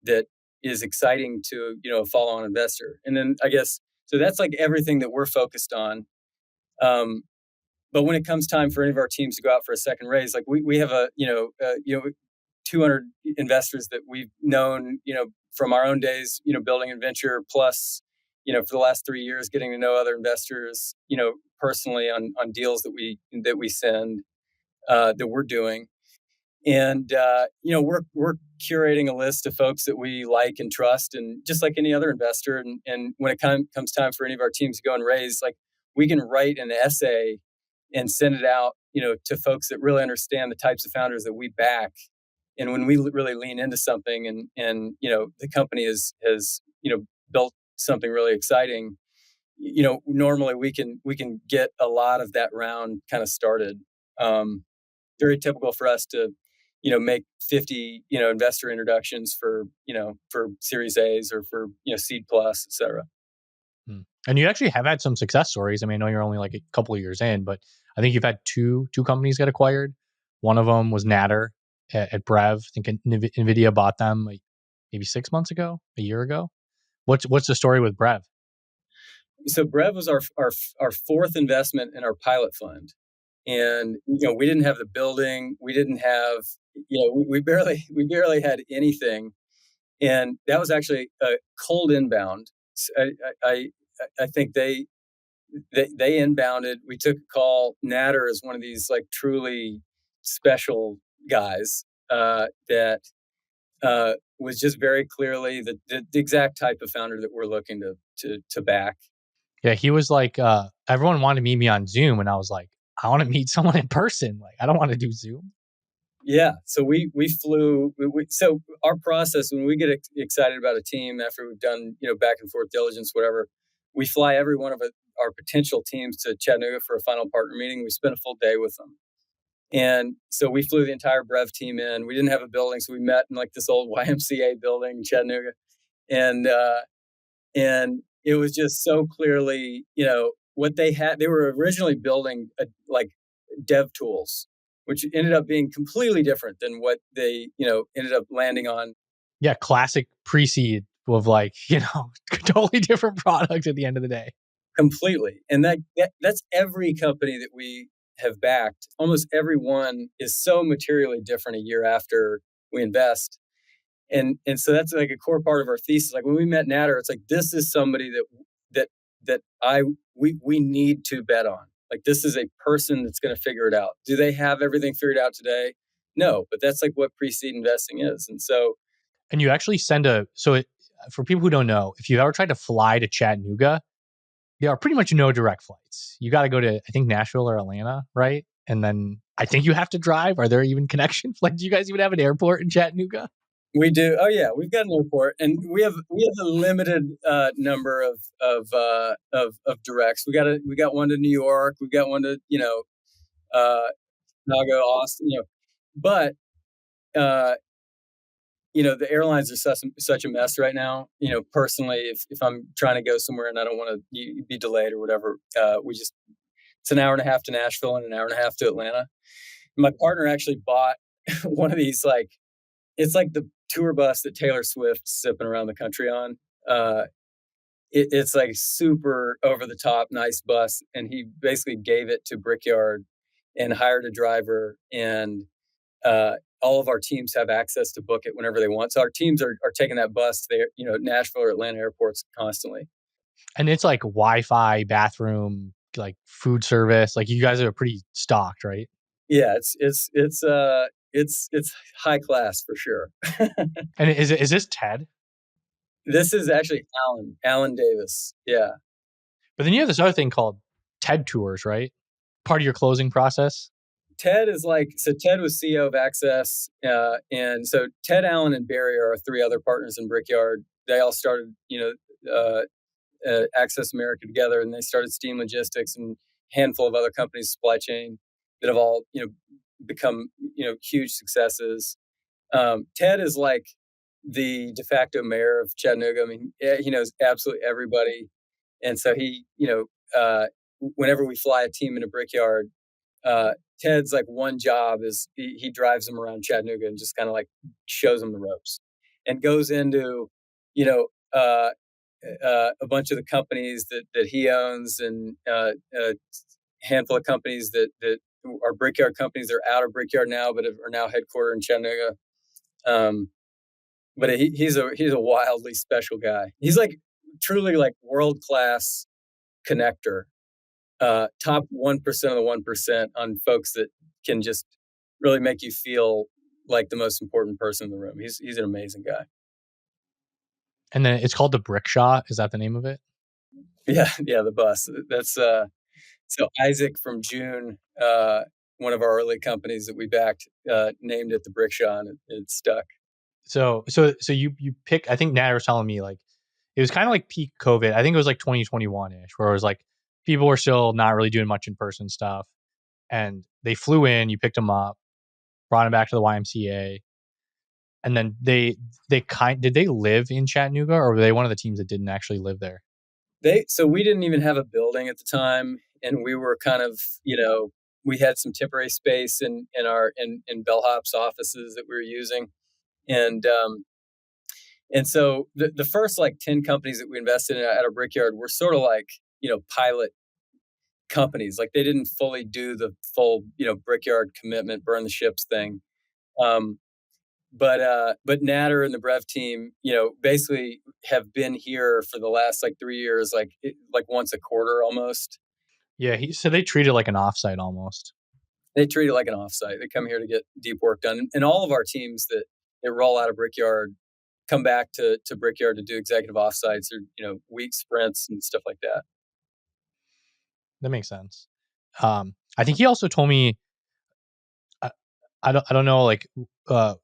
that is exciting to, a follow-on investor? And then I guess, so that's like everything that we're focused on. But when it comes time for any of our teams to go out for a second raise, like we have 200 investors that we've known, from our own days, building a venture, plus, for the last 3 years, getting to know other investors, personally on deals that we send, that we're doing. And we're curating a list of folks that we like and trust, and just like any other investor. And when it comes time for any of our teams to go and raise, like we can write an essay and send it out, to folks that really understand the types of founders that we back. And when we really lean into something, and the company has built something really exciting, normally we can get a lot of that round kind of started. Very typical for us to make 50 investor introductions for Series A's or for Seed Plus, et cetera. And you actually have had some success stories. I mean, I know you're only like a couple of years in, but I think you've had two companies get acquired. One of them was Nader at Brev. I think Nvidia bought them like maybe 6 months ago, a year ago. What's the story with Brev? So Brev was our fourth investment in our pilot fund, and we didn't have the building, we didn't have we barely had anything, and that was actually a cold inbound. I think they inbounded. We took a call. Nader is one of these like truly special guys that was just very clearly the exact type of founder that we're looking to back. Yeah, he was like, everyone wanted to meet me on Zoom, and I was like, I want to meet someone in person. Like, I don't want to do Zoom. Yeah, so we flew. So our process, when we get excited about a team after we've done back and forth diligence, whatever, we fly every one of our potential teams to Chattanooga for a final partner meeting. We spent a full day with them, and so we flew the entire Brev team in. We didn't have a building, so we met in like this old YMCA building in Chattanooga, and it was just so clearly what they had. They were originally building like dev tools, which ended up being completely different than what they, ended up landing on. Yeah, classic pre-seed of like, totally different product at the end of the day. Completely. And that's every company that we have backed. Almost every one is so materially different a year after we invest. And so that's like a core part of our thesis. Like when we met Nader, it's like, this is somebody that we need to bet on. Like this is a person that's going to figure it out. Do they have everything figured out today? No, but that's like what pre-seed investing is. And so, and you actually for people who don't know, if you ever tried to fly to Chattanooga, there are pretty much no direct flights. You got to go to, I think, Nashville or Atlanta, right? And then I think you have to drive. Are there even connections? Like, do you guys even have an airport in Chattanooga? We do. Oh yeah, we've got an airport, and we have a limited number of directs. We got one to New York. We've got one to Chicago, Austin. But the airlines are such a mess right now. Personally, if I'm trying to go somewhere and I don't want to be delayed or whatever, it's an hour and a half to Nashville and an hour and a half to Atlanta. My partner actually bought one of these, like, it's like the tour bus that Taylor Swift's zipping around the country on. It's like super over the top, nice bus. And he basically gave it to Brickyard and hired a driver. And all of our teams have access to book it whenever they want. So our teams are taking that bus to Nashville or Atlanta airports constantly. And it's like Wi-Fi, bathroom, like food service. Like you guys are pretty stocked, right? Yeah, it's high class for sure. And is this Ted? This is actually Alan Davis. Yeah. But then you have this other thing called TED Tours, right? Part of your closing process. Ted is Ted was CEO of Access. And so Ted, Allen, and Barry are our three other partners in Brickyard. They all started, Access America together, and they started Steam Logistics and a handful of other companies, supply chain, that have all, become, huge successes. Ted is like the de facto mayor of Chattanooga. I mean, he knows absolutely everybody. And so whenever we fly a team into Brickyard, Ted's like one job is he drives them around Chattanooga and just kind of like shows them the ropes and goes into, a bunch of the companies that he owns and a handful of companies that are Brickyard companies. They're out of Brickyard now, but are now headquartered in Chattanooga. But he's a wildly special guy. He's like truly like world-class connector. Top 1% of the 1% on folks that can just really make you feel like the most important person in the room. He's an amazing guy. And then it's called the Brick Shot. Is that the name of it? Yeah, the bus. That's so Isaac from June, one of our early companies that we backed, named it the Brick Shot, and it stuck. So you pick. I think Nader was telling me like it was kind of like peak COVID. I think it was like 2021-ish, where it was like people were still not really doing much in person stuff, and they flew in. You picked them up, brought them back to the YMCA, and then did they live in Chattanooga, or were they one of the teams that didn't actually live there? So we didn't even have a building at the time, and we were kind of, we had some temporary space in Bellhop's offices that we were using, and so the first like 10 companies that we invested in at our Brickyard were sort of like, pilot companies. Like they didn't fully do the full, Brickyard commitment, burn the ships thing. But Nader and the Brev team, basically have been here for the last like 3 years, like once a quarter almost. Yeah, so they treat it like an offsite almost. They treat it like an offsite. They come here to get deep work done, and all of our teams that roll out of Brickyard come back to Brickyard to do executive offsites or week sprints and stuff like that. That makes sense. I think he also told me. I don't know like the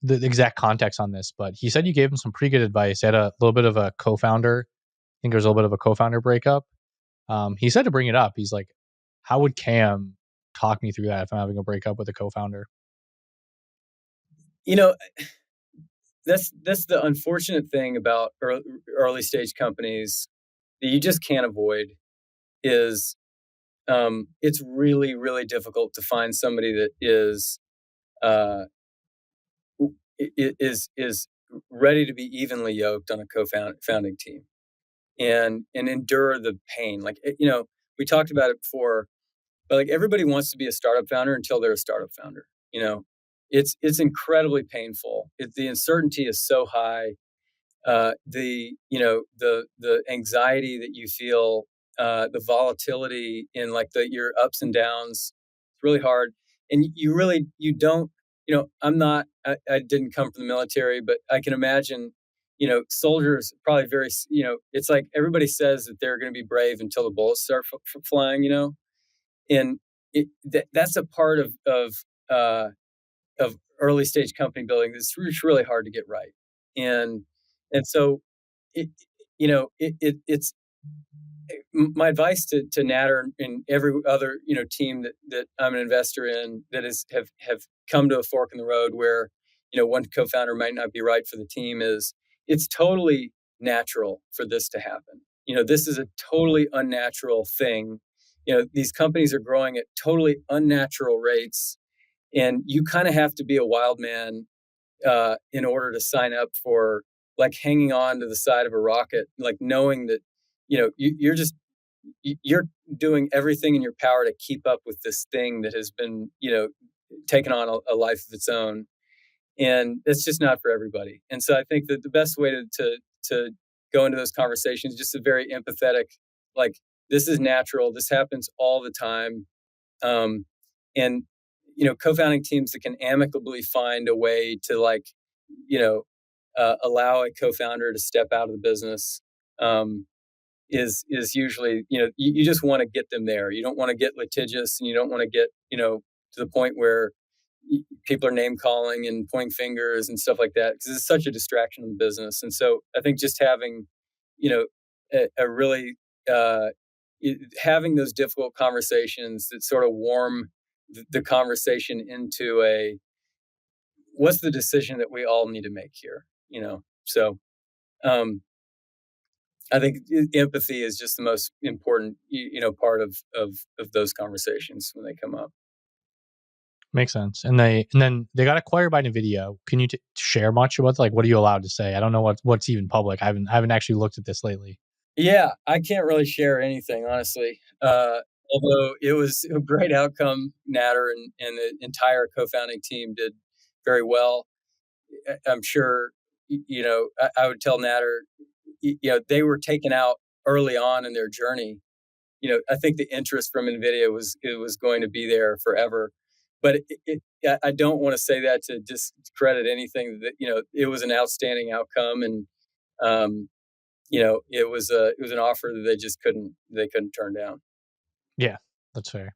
exact context on this, but he said you gave him some pretty good advice. He had a little bit of a co-founder. I think there was a little bit of a co-founder breakup. He said to bring it up. He's like, how would Cam talk me through that if I'm having a breakup with a co-founder? That's the unfortunate thing about early stage companies that you just can't avoid is it's really, really difficult to find somebody that is ready to be evenly yoked on a co-founding team and endure the pain. Like, we talked about it before, but like everybody wants to be a startup founder until they're a startup founder. It's incredibly painful. The uncertainty is so high. The anxiety that you feel, the volatility in like your ups and downs, it's really hard. And you don't, I didn't come from the military, but I can imagine, soldiers probably it's like everybody says that they're going to be brave until the bullets start flying, and that's a part of early stage company building that's really hard to get right. And so it's my advice to Nader and every other team that I'm an investor in that have come to a fork in the road where one co-founder might not be right for the team is it's totally natural for this to happen. This is a totally unnatural thing. These companies are growing at totally unnatural rates, and you kind of have to be a wild man in order to sign up for like hanging on to the side of a rocket, like knowing that you're doing everything in your power to keep up with this thing that has been taken on a life of its own, and it's just not for everybody. And so I think that the best way to go into those conversations is just a very empathetic, like, this is natural, this happens all the time, and co-founding teams that can amicably find a way to like allow a co-founder to step out of the business is usually, you just want to get them there. You don't want to get litigious, and you don't want to get to the point where people are name calling and pointing fingers and stuff like that, because it's such a distraction in the business. And so I think just having a really having those difficult conversations that sort of warm the conversation into a, what's the decision that we all need to make here? So I think empathy is just the most important, part of those conversations when they come up. Makes sense. And then they got acquired by Nvidia. Can you share much about, like, what are you allowed to say? I don't know what's even public. I haven't actually looked at this lately. Yeah, I can't really share anything, honestly. Although it was a great outcome, Nader and the entire co-founding team did very well. I'm sure, I would tell Nader, they were taken out early on in their journey. I think the interest from Nvidia was going to be there forever. But I don't want to say that to discredit anything. That it was an outstanding outcome, and it was an offer that they couldn't turn down. Yeah, that's fair.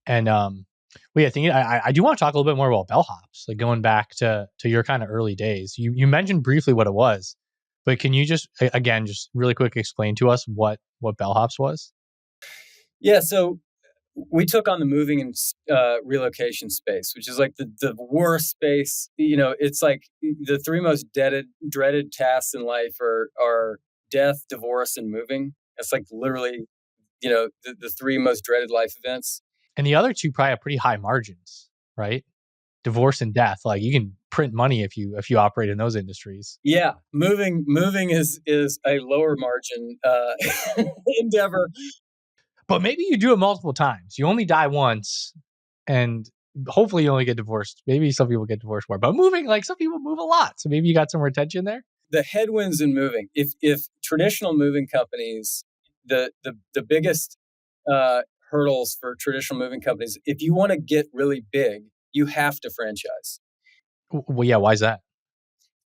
And I think I do want to talk a little bit more about Bellhops, like going back to your kind of early days. You mentioned briefly what it was, but can you just really quick explain to us what Bellhops was? Yeah, so we took on the moving and relocation space, which is like the worst space. It's like the three most dreaded tasks in life are death, divorce, and moving. It's like literally, the three most dreaded life events. And the other two probably have pretty high margins, right? Divorce and death, like you can print money if you operate in those industries. Yeah, moving is a lower margin endeavor. But maybe you do it multiple times. You only die once, and hopefully you only get divorced. Maybe some people get divorced more. But moving, like some people move a lot, so maybe you got some retention there. The headwinds in moving. If traditional moving companies, the biggest hurdles for traditional moving companies, if you want to get really big, you have to franchise. Well, yeah, why is that?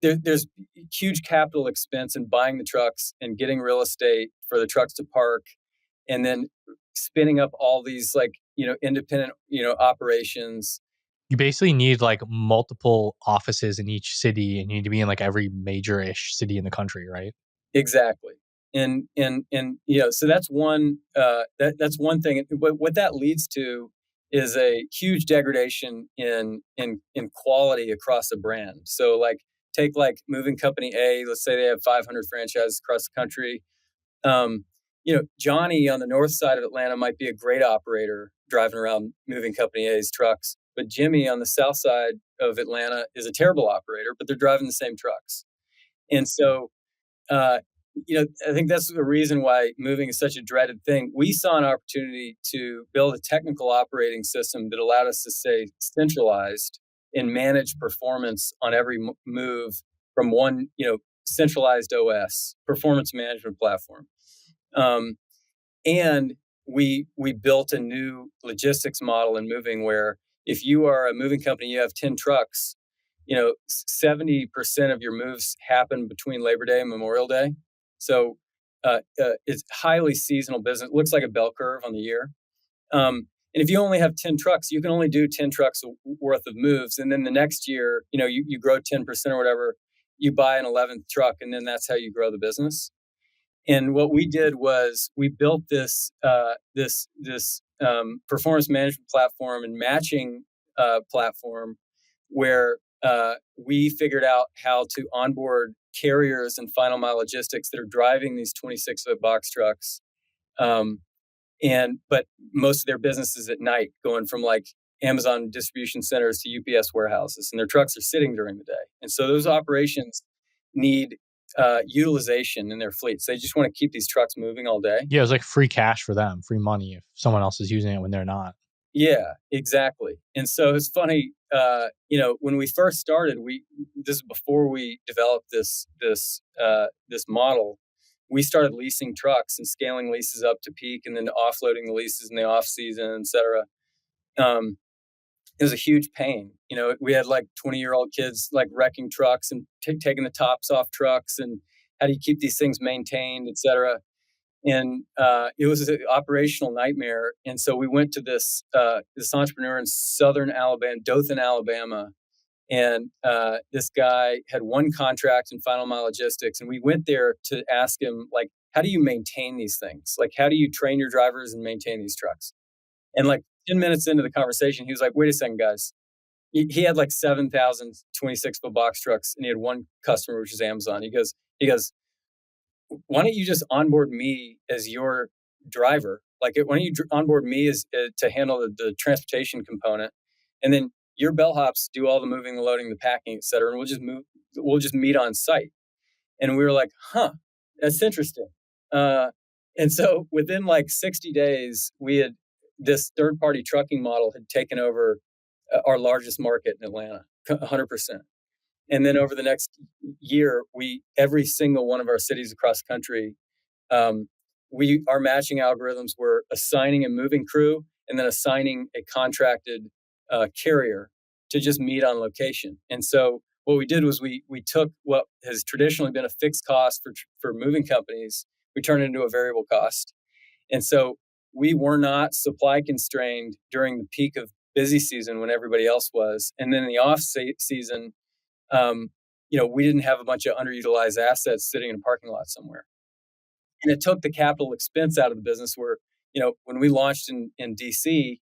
There's huge capital expense in buying the trucks and getting real estate for the trucks to park, and then spinning up all these independent operations. You basically need like multiple offices in each city, and you need to be in like every major-ish city in the country, right? Exactly. And so that's one that's one thing. What that leads to is a huge degradation in quality across a brand. So like take like moving company A, let's say they have 500 franchises across the country. Johnny on the north side of Atlanta might be a great operator driving around moving company A's trucks, but Jimmy on the south side of Atlanta is a terrible operator, but they're driving the same trucks. And so I think that's the reason why moving is such a dreaded thing. We saw an opportunity to build a technical operating system that allowed us to stay centralized and manage performance on every move from one, centralized OS, performance management platform. And we built a new logistics model in moving where if you are a moving company, you have 10 trucks, 70% of your moves happen between Labor Day and Memorial Day. So it's highly seasonal business. It looks like a bell curve on the year. And if you only have 10 trucks, you can only do 10 trucks worth of moves. And then the next year, you grow 10% or whatever, you buy an 11th truck, and then that's how you grow the business. And what we did was we built this performance management platform and matching platform where we figured out how to onboard carriers and final mile logistics that are driving these 26-foot box trucks. But most of their business is at night, going from like Amazon distribution centers to UPS warehouses, and their trucks are sitting during the day. And so those operations need utilization in their fleets. They just want to keep these trucks moving all day. Yeah, it's like free cash for them, free money if someone else is using it when they're not. Yeah, exactly. And so it's funny, when we first started, this is before we developed this model. We started leasing trucks and scaling leases up to peak, and then offloading the leases in the off season, et cetera. It was a huge pain. We had like 20-year-old kids like wrecking trucks and taking the tops off trucks, and how do you keep these things maintained, et cetera. And it was an operational nightmare. And so we went to this entrepreneur in southern Alabama, Dothan, Alabama. And this guy had one contract in final mile logistics. And we went there to ask him, like, how do you maintain these things? Like, how do you train your drivers and maintain these trucks? And like 10 minutes into the conversation, he was like, wait a second, guys. He had like 7,000 26-foot box trucks, and he had one customer, which is Amazon. He goes, why don't you just onboard me as your driver? Like, why don't you onboard me as to handle the transportation component, and then your bellhops do all the moving, the loading, the packing, et cetera, and we'll just meet on site. And we were like, huh, that's interesting. And so within like 60 days, we had this third-party trucking model had taken over our largest market in Atlanta, 100%. And then over the next year, every single one of our cities across the country, our matching algorithms were assigning a moving crew and then assigning a contracted carrier to just meet on location. And so what we did was we took what has traditionally been a fixed cost for moving companies, we turned it into a variable cost. And so we were not supply constrained during the peak of busy season when everybody else was. And then in the off season, we didn't have a bunch of underutilized assets sitting in a parking lot somewhere. And it took the capital expense out of the business where, when we launched in DC,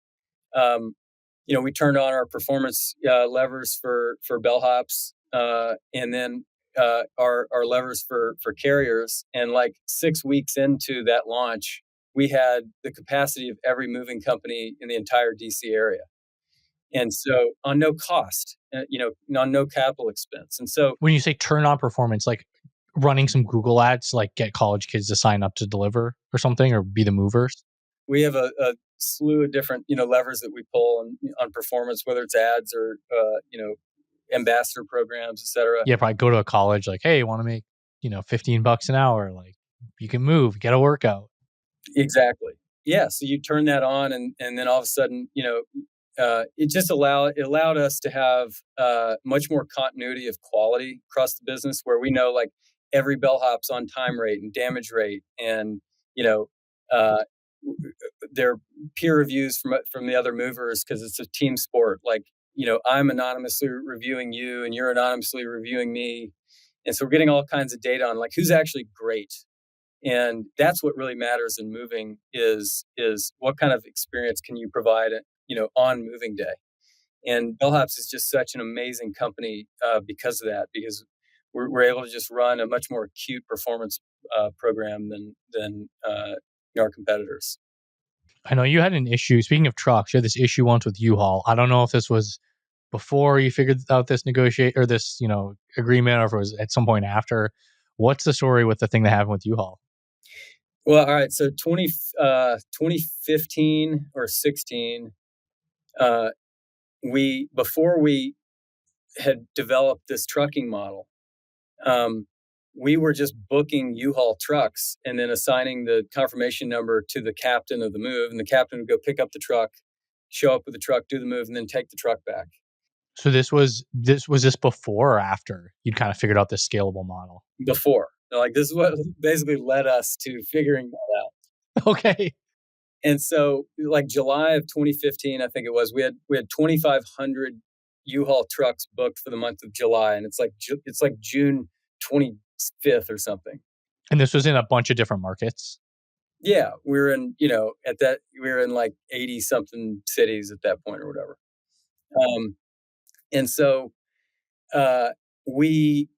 we turned on our performance levers for Bellhops, and then our levers for carriers. And like 6 weeks into that launch, we had the capacity of every moving company in the entire DC area. And so on no cost, on no capital expense. And so when you say turn on performance, like running some Google ads, like get college kids to sign up to deliver or something, or be the movers. We have a slew of different, levers that we pull on performance, whether it's ads or, ambassador programs, et cetera. Yeah, probably go to a college like, hey, you want to make, $15 an hour? Like, you can move, get a workout. Exactly. Yeah. So you turn that on, and then all of a sudden, it allowed us to have much more continuity of quality across the business, where we know like every bellhop's on time rate and damage rate, and their peer reviews from the other movers, because it's a team sport. Like, I'm anonymously reviewing you and you're anonymously reviewing me. And so we're getting all kinds of data on like who's actually great. And that's what really matters in moving is what kind of experience can you provide, on moving day. And Bellhops is just such an amazing company because of that, because we're able to just run a much more acute performance program than our competitors. I know you had an issue. Speaking of trucks, you had this issue once with U-Haul. I don't know if this was before you figured out this this agreement, or if it was at some point after. What's the story with the thing that happened with U-Haul? Well, all right. So 2015 or 16, before we had developed this trucking model, we were just booking U-Haul trucks and then assigning the confirmation number to the captain of the move, and the captain would go pick up the truck, show up with the truck, do the move, and then take the truck back. So this was before or after you'd kind of figured out this scalable model? Before. Like, this is what basically led us to figuring that out. Okay. And so like July of 2015, I think it was, we had 2,500 U-Haul trucks booked for the month of July. And it's like June 25th or something. And this was in a bunch of different markets? Yeah. We were in, we were in like 80 something cities at that point or whatever. And so we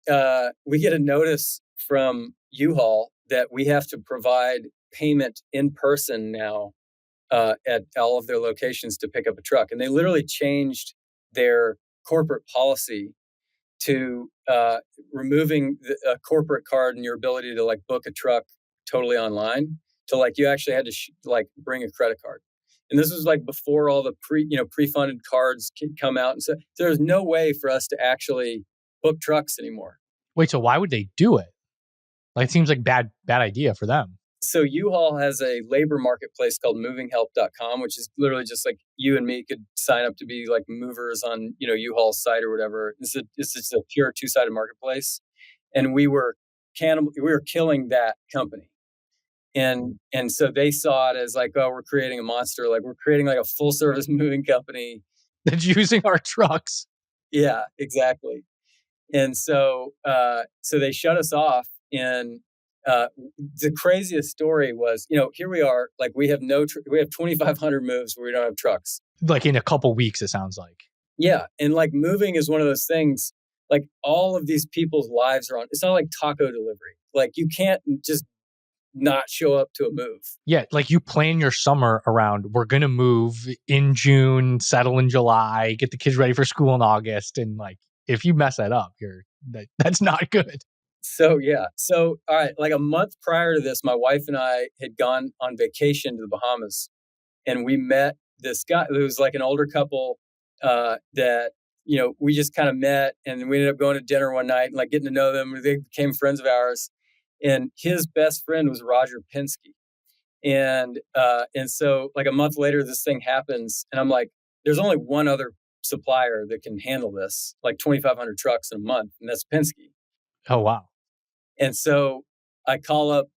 get a notice from U-Haul that we have to provide payment in person now at all of their locations to pick up a truck. And they literally changed their corporate policy to removing a corporate card and your ability to like book a truck totally online, to like you actually had to bring a credit card. And this was like before all the pre-funded cards come out. And so there's no way for us to actually book trucks anymore. Wait, so why would they do it? Like, it seems like bad idea for them. So U-Haul has a labor marketplace called movinghelp.com, which is literally just like you and me could sign up to be like movers on, U-Haul's site or whatever. It's just a pure two-sided marketplace. And we were killing that company. And so they saw it as like, oh, we're creating a monster. Like, we're creating like a full service moving company that's using our trucks. Yeah, exactly. And so they shut us off in the craziest story was, here we are, like we have we have 2,500 moves where we don't have trucks. Like in a couple weeks, it sounds like. Yeah. And like moving is one of those things, like all of these people's lives are on, it's not like taco delivery. Like you can't just not show up to a move. Yeah, like you plan your summer around, we're going to move in June, settle in July, get the kids ready for school in August. And like, if you mess that up, that's not good. So, yeah. So, all right, like a month prior to this, my wife and I had gone on vacation to the Bahamas, and we met this guy who was like an older couple that, we just kind of met, and we ended up going to dinner one night and like getting to know them. They became friends of ours. And his best friend was Roger Penske. And so like a month later, this thing happens, and I'm like, there's only one other supplier that can handle this, like 2,500 trucks in a month, and that's Penske. Oh, wow. And so I call up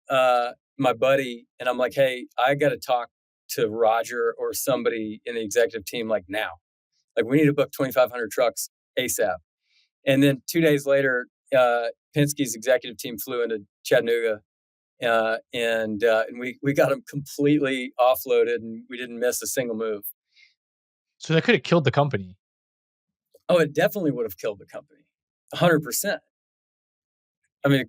my buddy, and I'm like, hey, I got to talk to Roger or somebody in the executive team like now. Like we need to book 2,500 trucks ASAP. And then 2 days later, Penske's executive team flew into Chattanooga, and we got them completely offloaded, and we didn't miss a single move. So that could have killed the company. Oh, it definitely would have killed the company, 100%. I mean,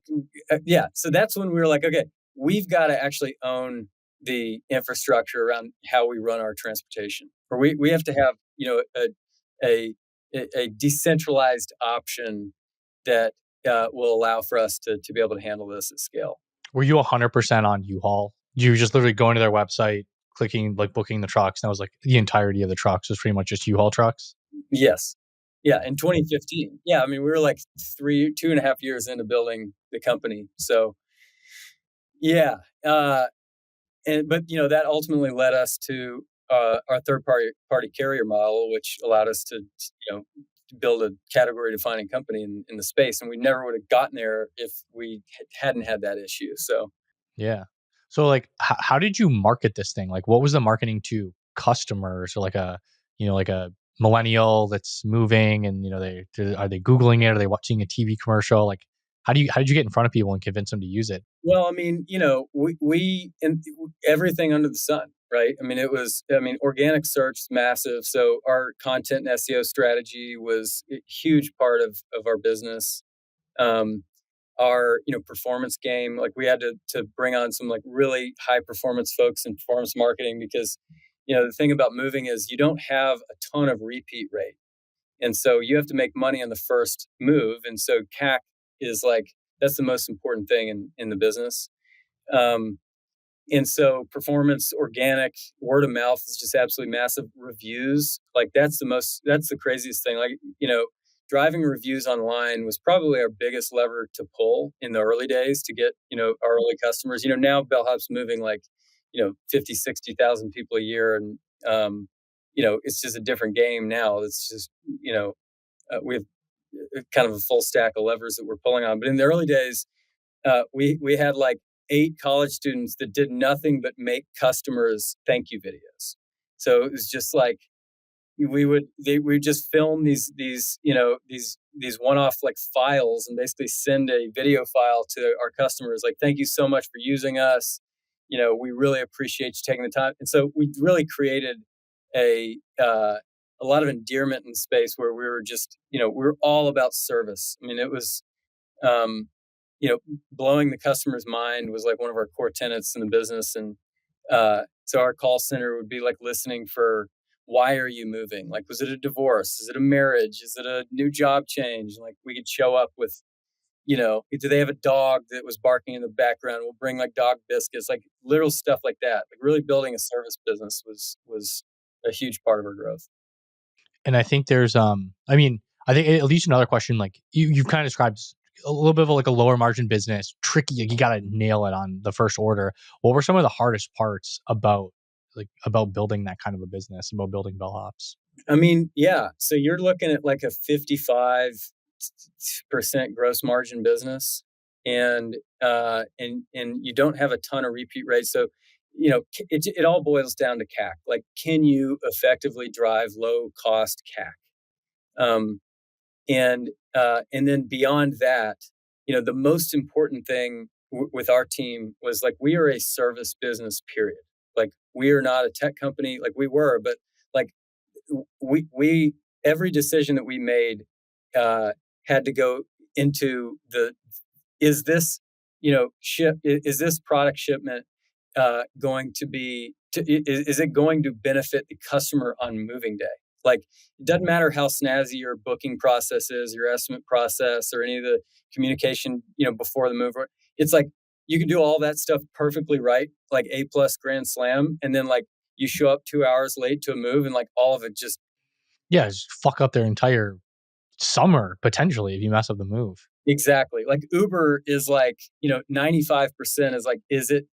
yeah. So that's when we were like, okay, we've got to actually own the infrastructure around how we run our transportation, or we have to have a decentralized option that will allow for us to be able to handle this at scale. Were you 100% on U-Haul? You just literally going to their website, clicking, like booking the trucks, and that was like the entirety of the trucks was pretty much just U-Haul trucks? Yes. Yeah. In 2015. Yeah. I mean, we were like 2.5 years into building the company. So yeah. But that ultimately led us to our third party carrier model, which allowed us to build a category defining company in the space. And we never would have gotten there if we hadn't had that issue. So, yeah. So like, how did you market this thing? Like, what was the marketing to customers, or like a millennial that's moving, and are they Googling it? Are they watching a TV commercial? Like, how did you get in front of people and convince them to use it? Well, I mean, we everything under the sun, right? I mean, organic search is massive. So our content and SEO strategy was a huge part of our business. Our performance game, like we had to bring on some like really high performance folks in performance marketing, because the thing about moving is you don't have a ton of repeat rate, and so you have to make money on the first move. And so CAC is like, that's the most important thing in the business. And so performance, organic, word of mouth is just absolutely massive. Reviews, like that's the craziest thing. Like, driving reviews online was probably our biggest lever to pull in the early days to get, our early customers. Now Bellhop's moving like, 50, 60,000 people a year. And, it's just a different game now. It's just, we have kind of a full stack of levers that we're pulling on. But in the early days, we had like 8 college students that did nothing but make customers thank you videos. So it was just like, we would just film these one-off like files, and basically send a video file to our customers like, thank you so much for using us. We really appreciate you taking the time. And so we really created a lot of endearment in space where we were just, we were all about service. I mean, it was, blowing the customer's mind was like one of our core tenets in the business. And so our call center would be like listening for, why are you moving? Like, was it a divorce? Is it a marriage? Is it a new job change? Like, we could show up with, do they have a dog that was barking in the background? We'll bring like dog biscuits, like little stuff like that. Like really building a service business was a huge part of our growth. And I think there's, I think at least another question, like you've kind of described a little bit of like a lower margin business, tricky. Like you got to nail it on the first order. What were some of the hardest parts about building that kind of a business, about building Bellhops? I mean, yeah. So you're looking at like a 55% gross margin business, and you don't have a ton of repeat rates. So, it all boils down to CAC. Like, can you effectively drive low cost CAC? And then beyond that, the most important thing with our team was like, we are a service business, period. Like, we are not a tech company like we were, but like we every decision that we made had to go into the, is this, is this product shipment going to be is it going to benefit the customer on moving day? Like, it doesn't matter how snazzy your booking process is, your estimate process, or any of the communication before the move. It's like, you can do all that stuff perfectly right, like A plus grand slam, and then like you show up 2 hours late to a move, and like all of it just just fuck up their entire summer potentially if you mess up the move. exactly. Like, Uber is like, 95% is like, is it,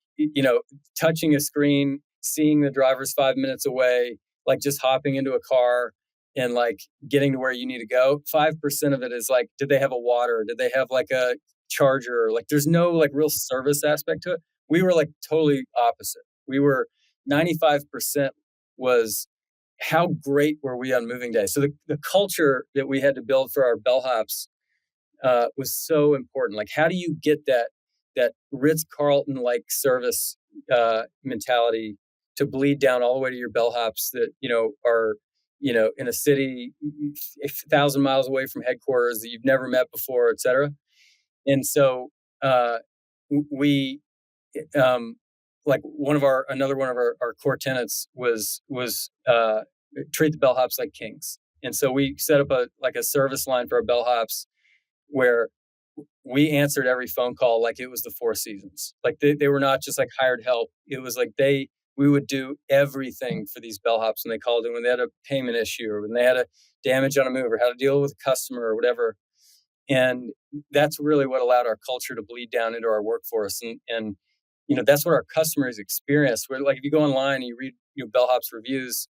touching a screen, seeing the driver's 5 minutes away, like just hopping into a car and like getting to where you need to go. 5% of it is like, did they have a water? Did they have like a charger? Like, there's no like real service aspect to it. We were like totally opposite. We were 95% was, how great were we on moving day? So the culture that we had to build for our bellhops was so important. Like, how do you get that Ritz-Carlton like service mentality to bleed down all the way to your bellhops that are in a city 1,000 miles away from headquarters that you've never met before, et cetera. And so we like another one of our core tenets was treat the bellhops like kings. And so we set up a service line for our bellhops where we answered every phone call like it was the Four Seasons. Like, they were not just like hired help. It was like we would do everything for these bellhops when they called in, when they had a payment issue or when they had a damage on a move or how to deal with a customer or whatever. And that's really what allowed our culture to bleed down into our workforce. And that's what our customers experience. Where, like, if you go online and you read bellhops reviews,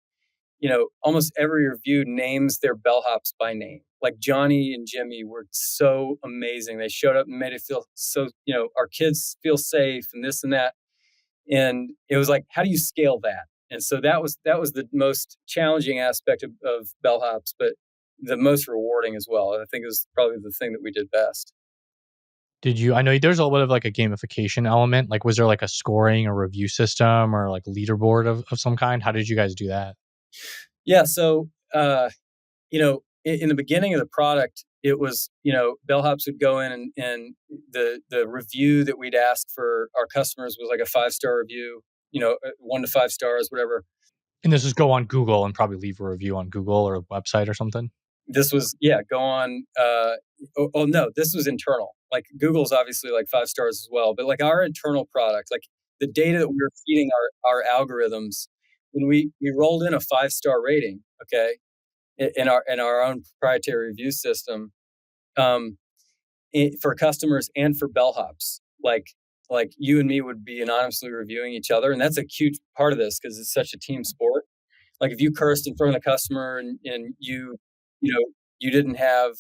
almost every review names their bellhops by name. Like, Johnny and Jimmy were so amazing. They showed up and made it feel so, our kids feel safe and this and that. And it was like, how do you scale that? And so that was the most challenging aspect of bellhops, but the most rewarding as well. I think it was probably the thing that we did best. I know there's a little bit of like a gamification element. Like, was there like a scoring or review system or like leaderboard of some kind? How did you guys do that? Yeah. So, in the beginning of the product, it was, bellhops would go in and the review that we'd ask for our customers was like a 5-star review, 1 to 5 stars, whatever. And this is go on Google and probably leave a review on Google or a website or something. This was, go on. No, this was internal. Like, Google's obviously like 5 stars as well, but like our internal product, like the data that we were feeding our algorithms, when we rolled in a 5-star rating, okay, in our own proprietary review system, for customers and for bellhops, like you and me would be anonymously reviewing each other, and that's a huge part of this because it's such a team sport. Like, if you cursed in front of the customer and you didn't have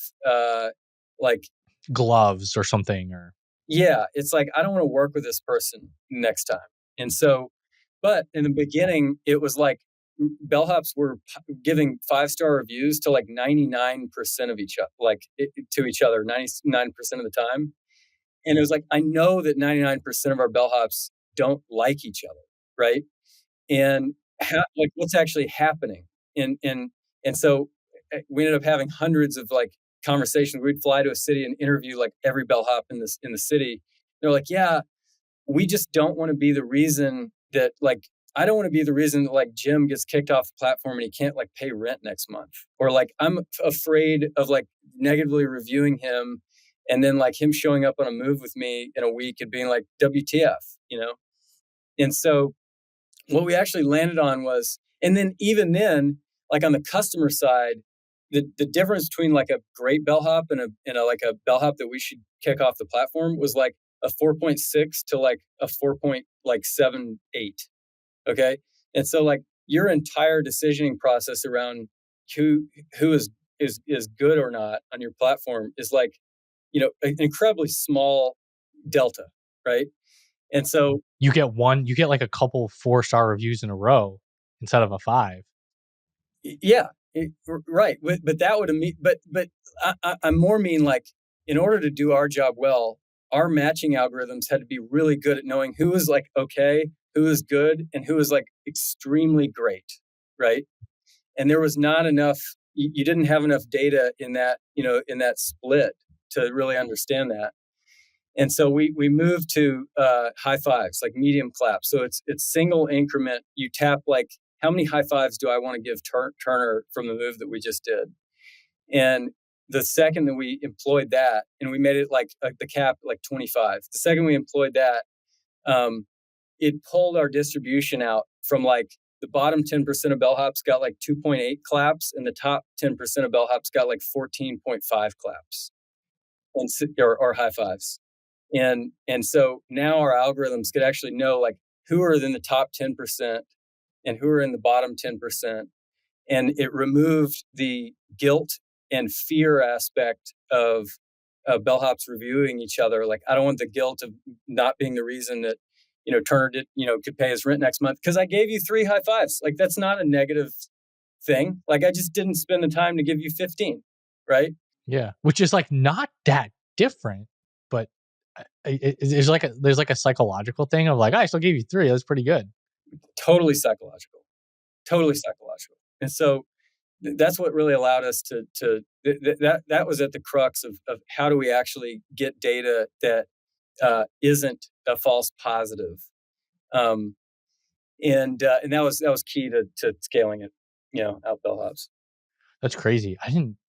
like gloves or something, or it's like, I don't want to work with this person next time. And so, but in the beginning, it was like bellhops were giving 5-star reviews to like 99% of each other, to each other 99% of the time. And it was like, I know that 99% of our bellhops don't like each other, right? And like, what's actually happening? And so we ended up having hundreds of like conversations. We'd fly to a city and interview like every bellhop in the city. They're like, yeah, we just don't want to be the reason that, like, I don't want to be the reason that like Jim gets kicked off the platform and he can't like pay rent next month. Or like, I'm afraid of like negatively reviewing him and then like him showing up on a move with me in a week and being like, WTF, And so what we actually landed on was, and then even then, like on the customer side, the difference between like a great bellhop and a like a bellhop that we should kick off the platform was like a 4.6 to like a 4.78. Okay. And so like your entire decisioning process around who is good or not on your platform is like, an incredibly small delta. Right. And so you get like a couple 4-star reviews in a row instead of a 5. Yeah, right. But that would mean, but I more mean like, in order to do our job well, our matching algorithms had to be really good at knowing who was like okay, who was good, and who was like extremely great, right? And there was not enough. You didn't have enough data in that, in that split to really understand that. And so we moved to high fives, like medium claps. So it's single increment. You tap like, how many high fives do I want to give Turner from the move that we just did? And the second that we employed that, and we made it like the cap like 25. The second we employed that, it pulled our distribution out from like the bottom 10% of bellhops got like 2.8 claps, and the top 10% of bellhops got like 14.5 claps, and or high fives. And so now our algorithms could actually know like who are in the top 10% and who are in the bottom 10%. And it removed the guilt and fear aspect of bellhops reviewing each other. Like, I don't want the guilt of not being the reason that, Turner could pay his rent next month because I gave you 3 high fives. Like, that's not a negative thing. Like, I just didn't spend the time to give you 15, right? Yeah, which is like not that different, but there's like a psychological thing of like, I still gave you 3. That's pretty good. Totally psychological. And so that's what really allowed us to that was at the crux of how do we actually get data that isn't a false positive, and that was key to scaling it, out bellhops. That's crazy.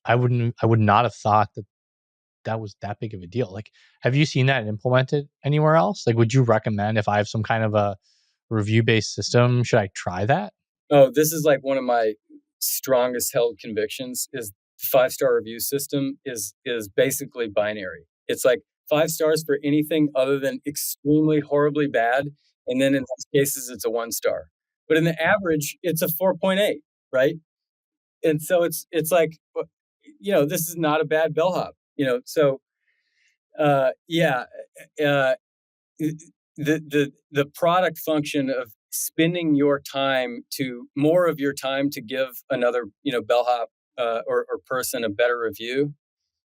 I would not have thought that was that big of a deal. Like, have you seen that implemented anywhere else? Like, would you recommend if I have some kind of a review based system, should I try that? Oh, this is like one of my strongest held convictions is the 5-star review system is basically binary. It's like 5 stars for anything other than extremely horribly bad, and then in most cases it's a 1 star. But in the average, it's a 4.8, right? And so it's like, this is not a bad bellhop, So yeah, uh, the product function of spending more of your time to give another bellhop or person a better review,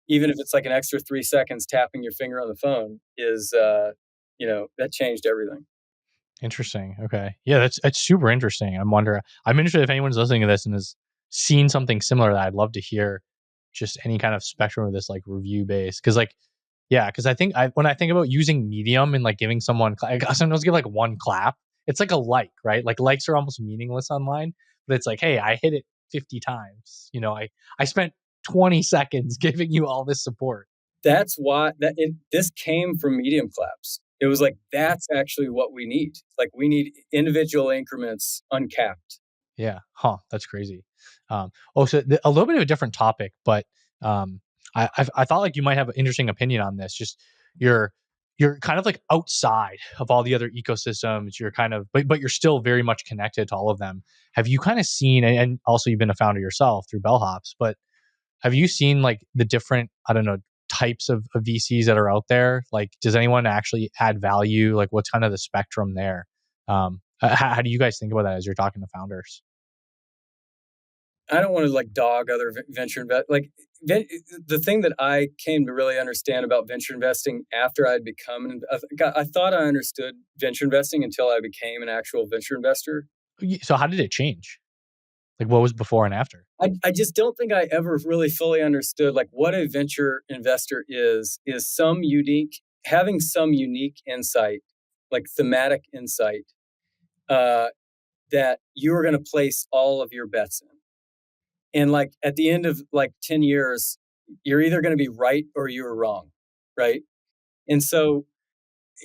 even if it's like an extra 3 seconds tapping your finger on the phone, is that changed everything. Interesting. Okay. Yeah, that's super interesting. I'm interested if anyone's listening to this and has seen something similar that I'd love to hear just any kind of spectrum of this like review base. Cause like, yeah, cause I think when I think about using medium and like giving someone, I sometimes give like 1 clap. It's like a like, right? Like likes are almost meaningless online, but it's like, hey, I hit it 50 times. I spent 20 seconds giving you all this support. That's why this came from medium claps. It was like, that's actually what we need. Like, we need individual increments uncapped. Yeah. Huh. That's crazy. So a little bit of a different topic, but I thought like you might have an interesting opinion on this. Just you're kind of like outside of all the other ecosystems. You're kind of, but you're still very much connected to all of them. Have you kind of seen, and also you've been a founder yourself through Bellhops, but have you seen like the different, I don't know, types of VCs that are out there? Like, does anyone actually add value? Like, what's kind of the spectrum there? How do you guys think about that as you're talking to founders? I don't want to like dog other venture invest. Like, the thing that I came to really understand about venture investing after I'd become I thought I understood venture investing until I became an actual venture investor. So how did it change? Like, what was before and after? I just don't think I ever really fully understood like what a venture investor is having some unique insight, like thematic insight, uh, that you're going to place all of your bets in. And like at the end of like 10 years, you're either going to be right or you're wrong, right? And so,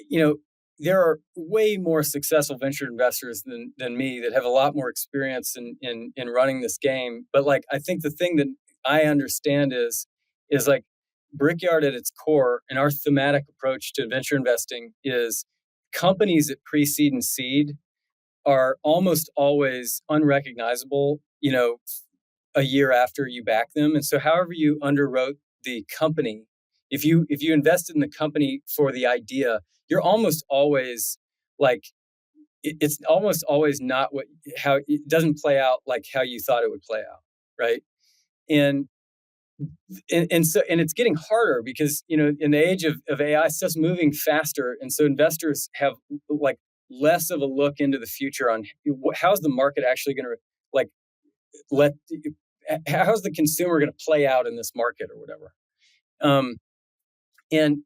you know, there are way more successful venture investors than me that have a lot more experience in running this game. But like, I think the thing that I understand is like Brickyard at its core, and our thematic approach to venture investing is companies that pre-seed and seed are almost always unrecognizable, a year after you back them. And so however you underwrote the company, if you invested in the company for the idea, you're almost always like it's almost always not how it doesn't play out like how you thought it would play out, right? And and it's getting harder because, in the age of AI, stuff's moving faster, and so investors have like less of a look into the future on how's the market actually going to like let how's the consumer going to play out in this market or whatever.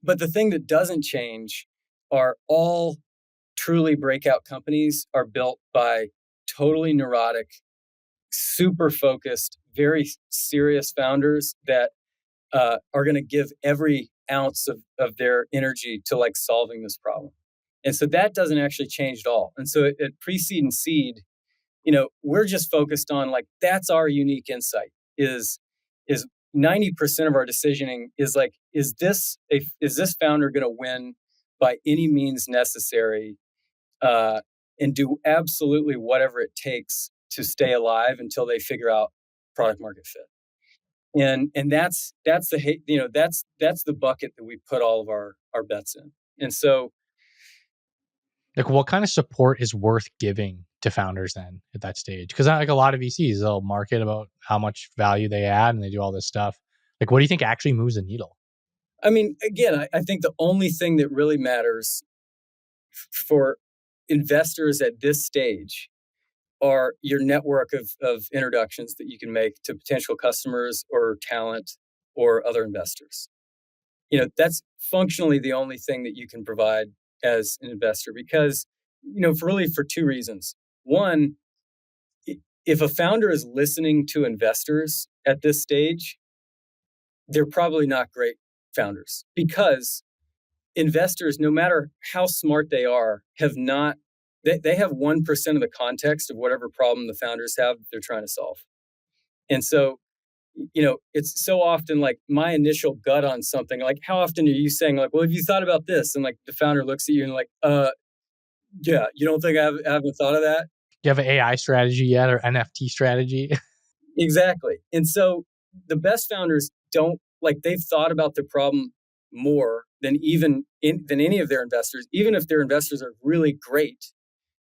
But the thing that doesn't change are all truly breakout companies are built by totally neurotic, super focused, very serious founders that are going to give every ounce of their energy to like solving this problem. And so that doesn't actually change at all. And so at pre-seed and seed, we're just focused on like, that's our unique insight is 90% of our decisioning is like, is this founder going to win by any means necessary, and do absolutely whatever it takes to stay alive until they figure out product market fit. And that's the bucket that we put all of our bets in. And so, like, what kind of support is worth giving to founders then at that stage? Because like a lot of VCs, they'll market about how much value they add and they do all this stuff. Like, what do you think actually moves the needle? I mean, again, I think the only thing that really matters for investors at this stage are your network of introductions that you can make to potential customers or talent or other investors. That's functionally the only thing that you can provide as an investor because, for two reasons. One, if a founder is listening to investors at this stage, they're probably not great founders because investors, no matter how smart they are, they have 1% of the context of whatever problem the founders have that they're trying to solve. And so, it's so often like my initial gut on something, like how often are you saying like, well, have you thought about this? And like the founder looks at you and like, yeah, you don't think I haven't thought of that? Do you have an AI strategy yet or NFT strategy? Exactly. And so the best founders they've thought about the problem more than than any of their investors. Even if their investors are really great,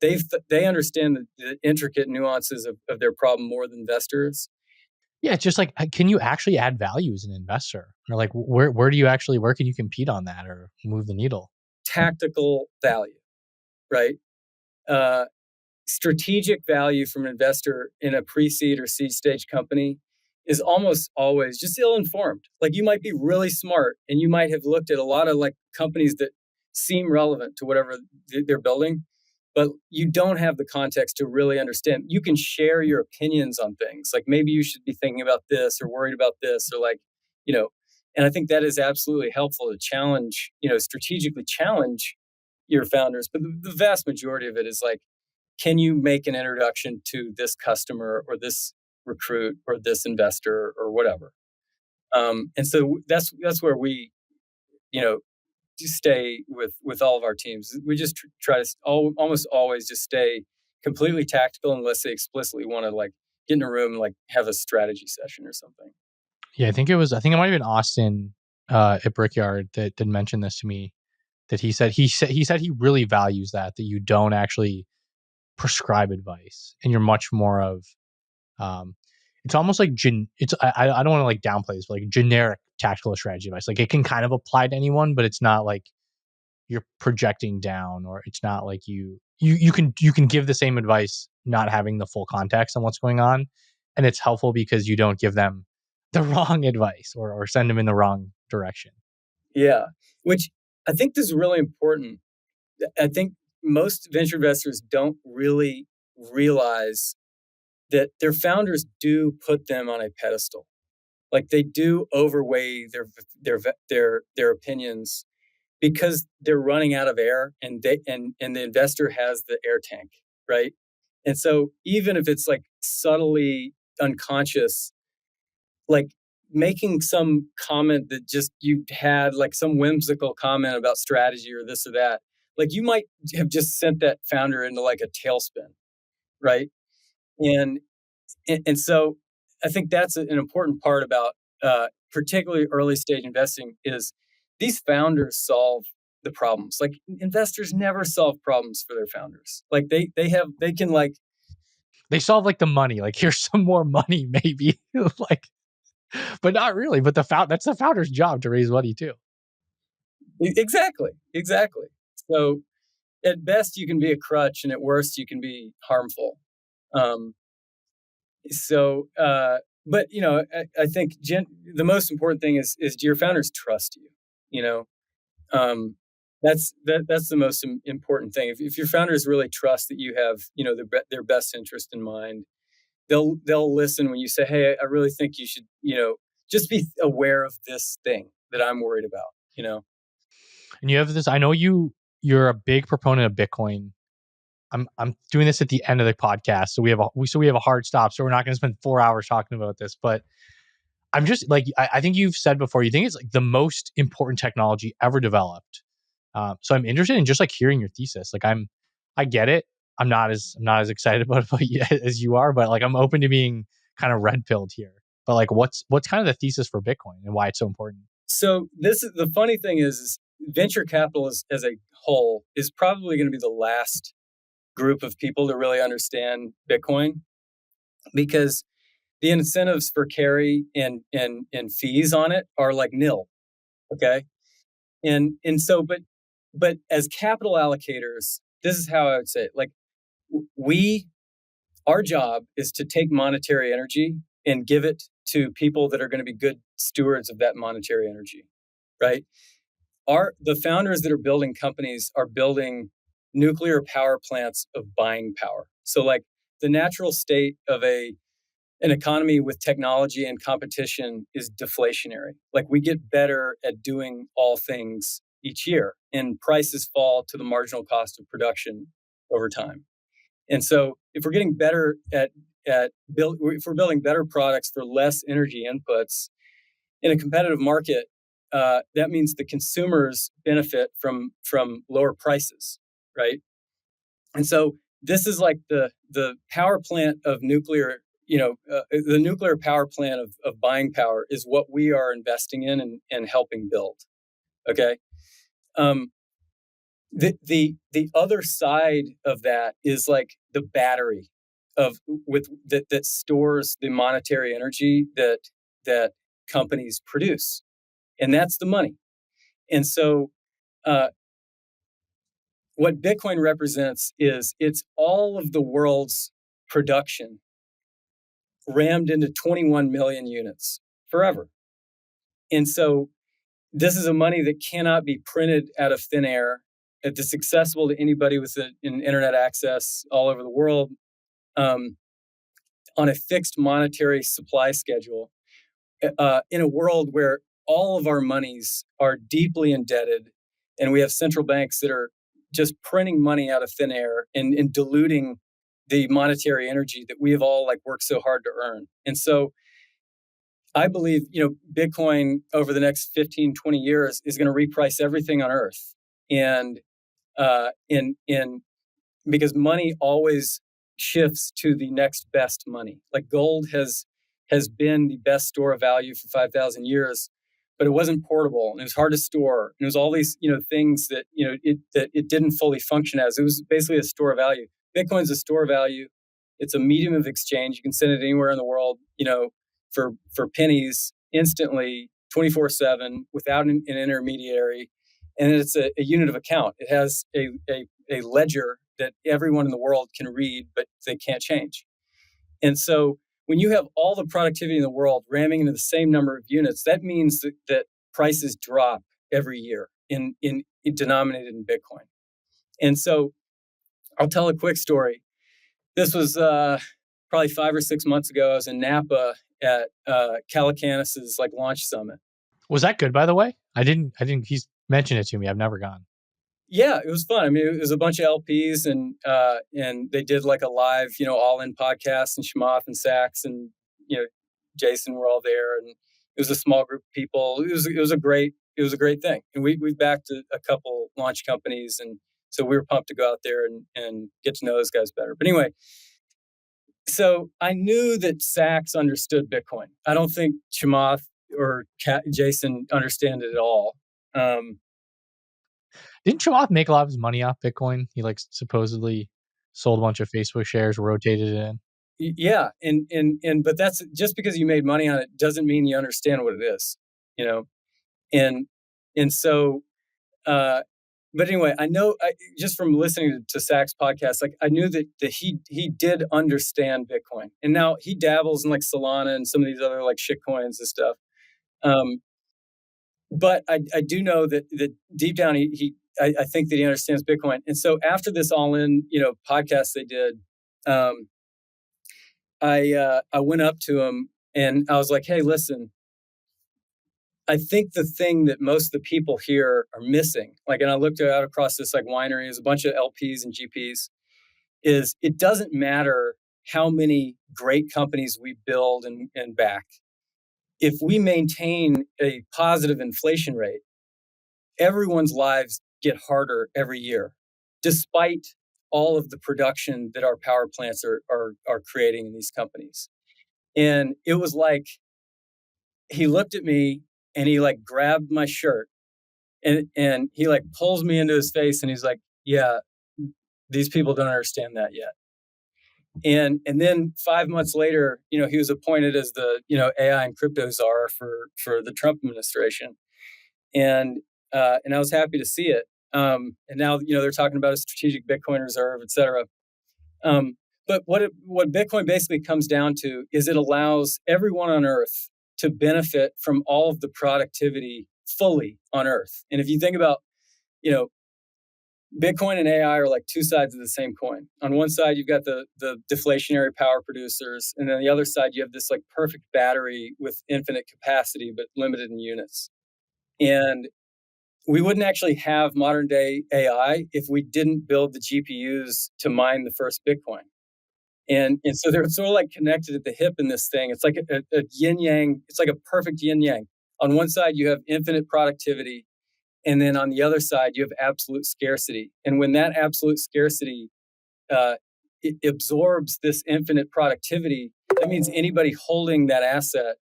they understand the intricate nuances of their problem more than investors. Yeah, it's just like, can you actually add value as an investor? Or like, where can you compete on that or move the needle? Tactical value, right? Strategic value from an investor in a pre-seed or seed stage company is almost always just ill-informed. Like you might be really smart and you might have looked at a lot of like companies that seem relevant to whatever they're building, but you don't have the context to really understand. You can share your opinions on things. Like maybe you should be thinking about this or worried about this or like, and I think that is absolutely helpful to challenge, strategically challenge your founders. But the vast majority of it is like, can you make an introduction to this customer or this recruit or this investor or whatever? And so that's where we, stay with all of our teams. We just try to almost always just stay completely tactical unless they explicitly want to like get in a room and like have a strategy session or something. Yeah, I think it might have been Austin at Brickyard that did mention this to me. That he said he really values that you don't actually prescribe advice and you're much more of it's almost like I don't want to like downplay this, but like generic tactical strategy advice. Like it can kind of apply to anyone, but it's not like you're projecting down, or it's not like you can give the same advice not having the full context on what's going on, and it's helpful because you don't give them the wrong advice or send them in the wrong direction. Yeah, which I think this is really important. I think most venture investors don't really realize that their founders do put them on a pedestal. Like they do overweigh their opinions because they're running out of air and the investor has the air tank, right? And so even if it's like subtly unconscious, like making some comment that just you had like some whimsical comment about strategy or this or that, like you might have just sent that founder into like a tailspin, right? And so I think that's an important part about particularly early stage investing is these founders solve the problems. Like investors never solve problems for their founders. Like they can like they solve like the money. Like here's some more money, maybe. Like but not really. But that's the founder's job to raise money too. Exactly. So at best you can be a crutch, and at worst you can be harmful. But I think the most important thing is do your founders trust you? That's the most important thing. If your founders really trust that you have their best interest in mind, they'll listen when you say, hey, I really think you should just be aware of this thing that I'm worried about. And you have this. I know you're a big proponent of Bitcoin. I'm doing this at the end of the podcast, so we have a hard stop. So we're not going to spend 4 hours talking about this, but I'm just like, I think you've said before, you think it's like the most important technology ever developed. So I'm interested in just like hearing your thesis. Like I get it. I'm not as excited about it as you are, but like I'm open to being kind of red pilled here. But like, what's kind of the thesis for Bitcoin and why it's so important? So this is the funny thing is venture capital as a whole is probably going to be the last group of people to really understand Bitcoin, because the incentives for carry and fees on it are like nil. Okay. And so, but as capital allocators, this is how I would say it. Like our job is to take monetary energy and give it to people that are going to be good stewards of that monetary energy. Right. The founders that are building companies are building nuclear power plants of buying power. So like the natural state of an economy with technology and competition is deflationary. Like we get better at doing all things each year, and prices fall to the marginal cost of production over time. And so if we're getting better if we're building better products for less energy inputs in a competitive market, that means the consumers benefit from lower prices, right? And so this is like the power plant of nuclear. The nuclear power plant of buying power is what we are investing in and helping build. Okay. The other side of that is like the battery that stores the monetary energy that companies produce, and that's the money. And so, what Bitcoin represents is it's all of the world's production rammed into 21 million units forever. And so this is a money that cannot be printed out of thin air. It's accessible to anybody with an internet access all over the world, on a fixed monetary supply schedule, in a world where all of our monies are deeply indebted, and we have central banks that are just printing money out of thin air and diluting the monetary energy that we have all like worked so hard to earn. And so I believe, Bitcoin over the next 15, 20 years is going to reprice everything on earth. And because money always shifts to the next best money. Like gold has been the best store of value for 5,000 years, but it wasn't portable and it was hard to store. And it was all these, things that, it didn't fully function as. It was basically a store of value. Bitcoin's a store of value. It's a medium of exchange. You can send it anywhere in the world, for pennies instantly, 24/7 without an intermediary. And it's a unit of account. It has a ledger that everyone in the world can read, but they can't change. And so when you have all the productivity in the world ramming into the same number of units, that means that prices drop every year in denominated in Bitcoin. And so I'll tell a quick story. This was probably 5 or 6 months ago. I was in Napa at Calacanis's like launch summit. Was that good, by the way? I didn't. He's mentioned it to me. I've never gone. Yeah, it was fun. I mean, it was a bunch of LPs, and they did like a live, all-in podcast, and Chamath and Sachs and Jason were all there, and it was a small group of people. It was a great thing, and we've backed a couple launch companies, and so we were pumped to go out there and get to know those guys better. But anyway, so I knew that Sachs understood Bitcoin. I don't think Chamath or Jason understand it at all. Didn't Chamath make a lot of his money off Bitcoin? He like supposedly sold a bunch of Facebook shares, rotated it in. Yeah, but that's just because you made money on it doesn't mean you understand what it is, you know. And so, but anyway, I know just from listening to Sachs podcast, like I knew that he did understand Bitcoin, and now he dabbles in like Solana and some of these other like shit coins and stuff. But I do know that deep down I think that he understands Bitcoin. And so after this all in podcast they did, I went up to him and I was like, hey, listen, I think the thing that most of the people here are missing, like, and I looked out across this like winery, there's a bunch of LPs and GPs, is it doesn't matter how many great companies we build and back. If we maintain a positive inflation rate, everyone's lives get harder every year, despite all of the production that our power plants are creating in these companies. And it was like, he looked at me and he like grabbed my shirt and he like pulls me into his face and he's like, yeah, these people don't understand that yet. And then 5 months later, he was appointed as the, AI and crypto czar for the Trump administration. And I was happy to see it. And now, they're talking about a strategic Bitcoin reserve, et cetera. But what Bitcoin basically comes down to is it allows everyone on Earth to benefit from all of the productivity fully on Earth. And if you think about, Bitcoin and AI are like two sides of the same coin. On one side, you've got the deflationary power producers, and then the other side, you have this like perfect battery with infinite capacity but limited in units. And we wouldn't actually have modern day AI if we didn't build the GPUs to mine the first Bitcoin. And so they're sort of like connected at the hip in this thing. It's like a yin yang. It's like a perfect yin yang. On one side, you have infinite productivity. And then on the other side, you have absolute scarcity. And when that absolute scarcity it absorbs this infinite productivity, that means anybody holding that asset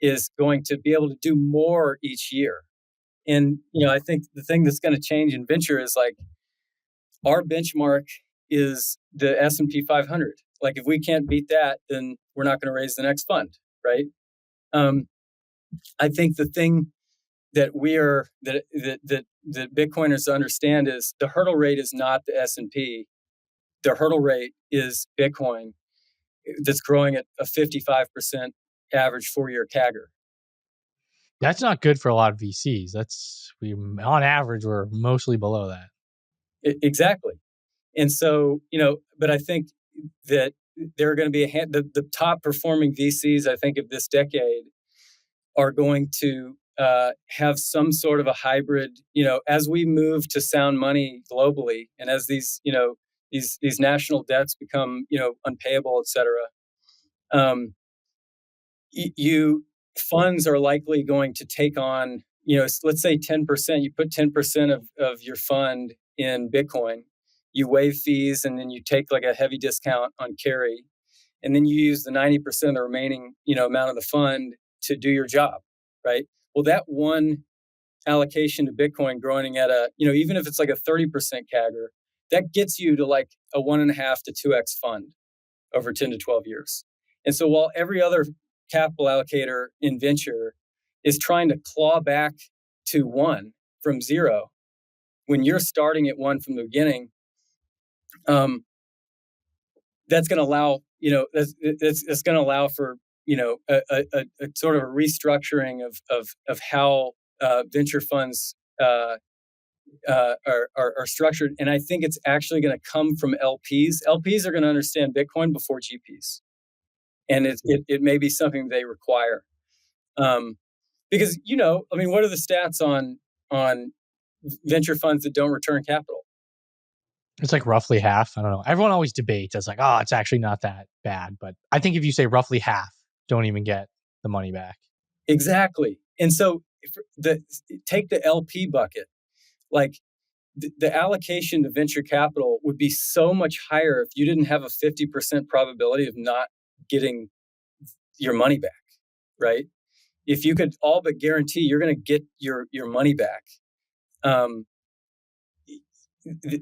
is going to be able to do more each year. And, I think the thing that's going to change in venture is like our benchmark is the S&P 500. Like if we can't beat that, then we're not going to raise the next fund, right? I think the thing that that Bitcoiners understand is the hurdle rate is not the S&P. The hurdle rate is Bitcoin that's growing at a 55% average 4-year CAGR. That's not good for a lot of VCs. On average, we're mostly below that. Exactly. And so, but I think that there are going to be the top performing VCs, I think, of this decade are going to have some sort of a hybrid, as we move to sound money globally and as these, these national debts become, unpayable, et cetera. Funds are likely going to take on, let's say 10%, you put 10% of your fund in Bitcoin, you waive fees, and then you take like a heavy discount on carry. And then you use the 90% of the remaining, amount of the fund to do your job, right? Well, that one allocation to Bitcoin growing at even if it's like a 30% CAGR, that gets you to like a 1.5 to 2x fund over 10 to 12 years. And so while every other capital allocator in venture is trying to claw back to 1 from 0, when you're starting at 1 from the beginning, that's going to allow, it's going to allow for, a sort of a restructuring of how venture funds are structured. And I think it's actually going to come from LPs. LPs are going to understand Bitcoin before GPs. And it may be something they require. Because, what are the stats on venture funds that don't return capital? It's like roughly half. I don't know. Everyone always debates. It's like, oh, it's actually not that bad. But I think if you say roughly half, don't even get the money back. Exactly. And so take the LP bucket. Like the allocation to venture capital would be so much higher if you didn't have a 50% probability of not getting your money back, right? If you could all but guarantee you're going to get your money back,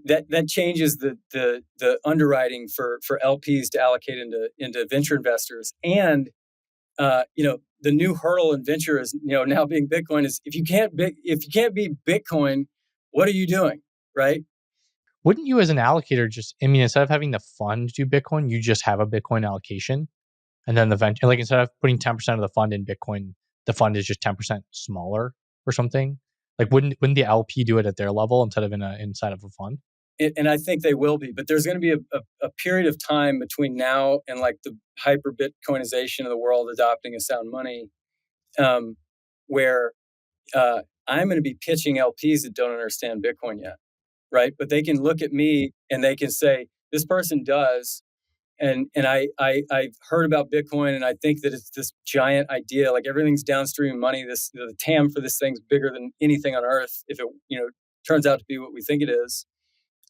that changes the underwriting for LPs to allocate into venture investors. And the new hurdle in venture is now being Bitcoin. Is if you can't beat Bitcoin, what are you doing, right? Wouldn't you, as an allocator, instead of having the fund do Bitcoin, you just have a Bitcoin allocation, and then the venture, like instead of putting 10% of the fund in Bitcoin, the fund is just 10% smaller or something? Like, wouldn't the LP do it at their level instead of inside of a fund? And I think they will be, but there's going to be a period of time between now and like the hyper Bitcoinization of the world adopting a sound money, where I'm going to be pitching LPs that don't understand Bitcoin yet, right? But they can look at me and they can say, this person does, and I've heard about Bitcoin, and I think that it's this giant idea, like everything's downstream money. The TAM for this thing's bigger than anything on earth if it turns out to be what we think it is.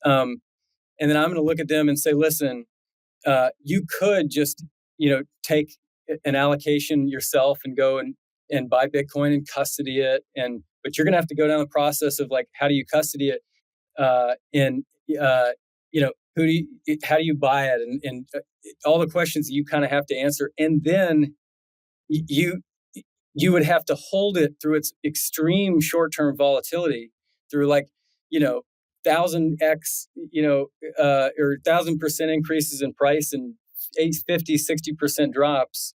And then I'm going to look at them and say, listen, you could just, take an allocation yourself and go and buy Bitcoin and custody it. But you're going to have to go down the process of like, how do you custody it? How do you buy it? And all the questions that you kind of have to answer. And then you would have to hold it through its extreme short-term volatility through 1000x, or 1000% increases in price and 50, 60% drops.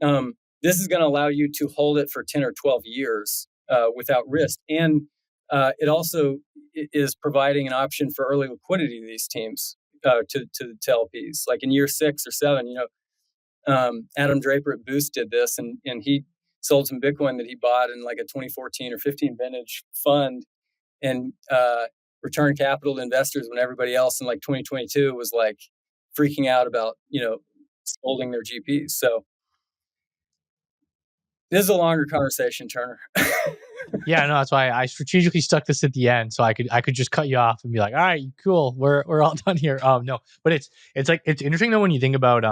This is going to allow you to hold it for 10 or 12 years without risk. And it also is providing an option for early liquidity to these teams, to LPs. Like in year 6 or 7, Adam Draper at Boost did this, and he sold some Bitcoin that he bought in like a 2014 or 15 vintage fund, and return capital to investors when everybody else in like 2022 was like freaking out about holding their GPs. So this is a longer conversation, Turner. Yeah, no, that's why I strategically stuck this at the end, so I could just cut you off and be like, all right, cool, we're all done here. No, but it's interesting though when you think about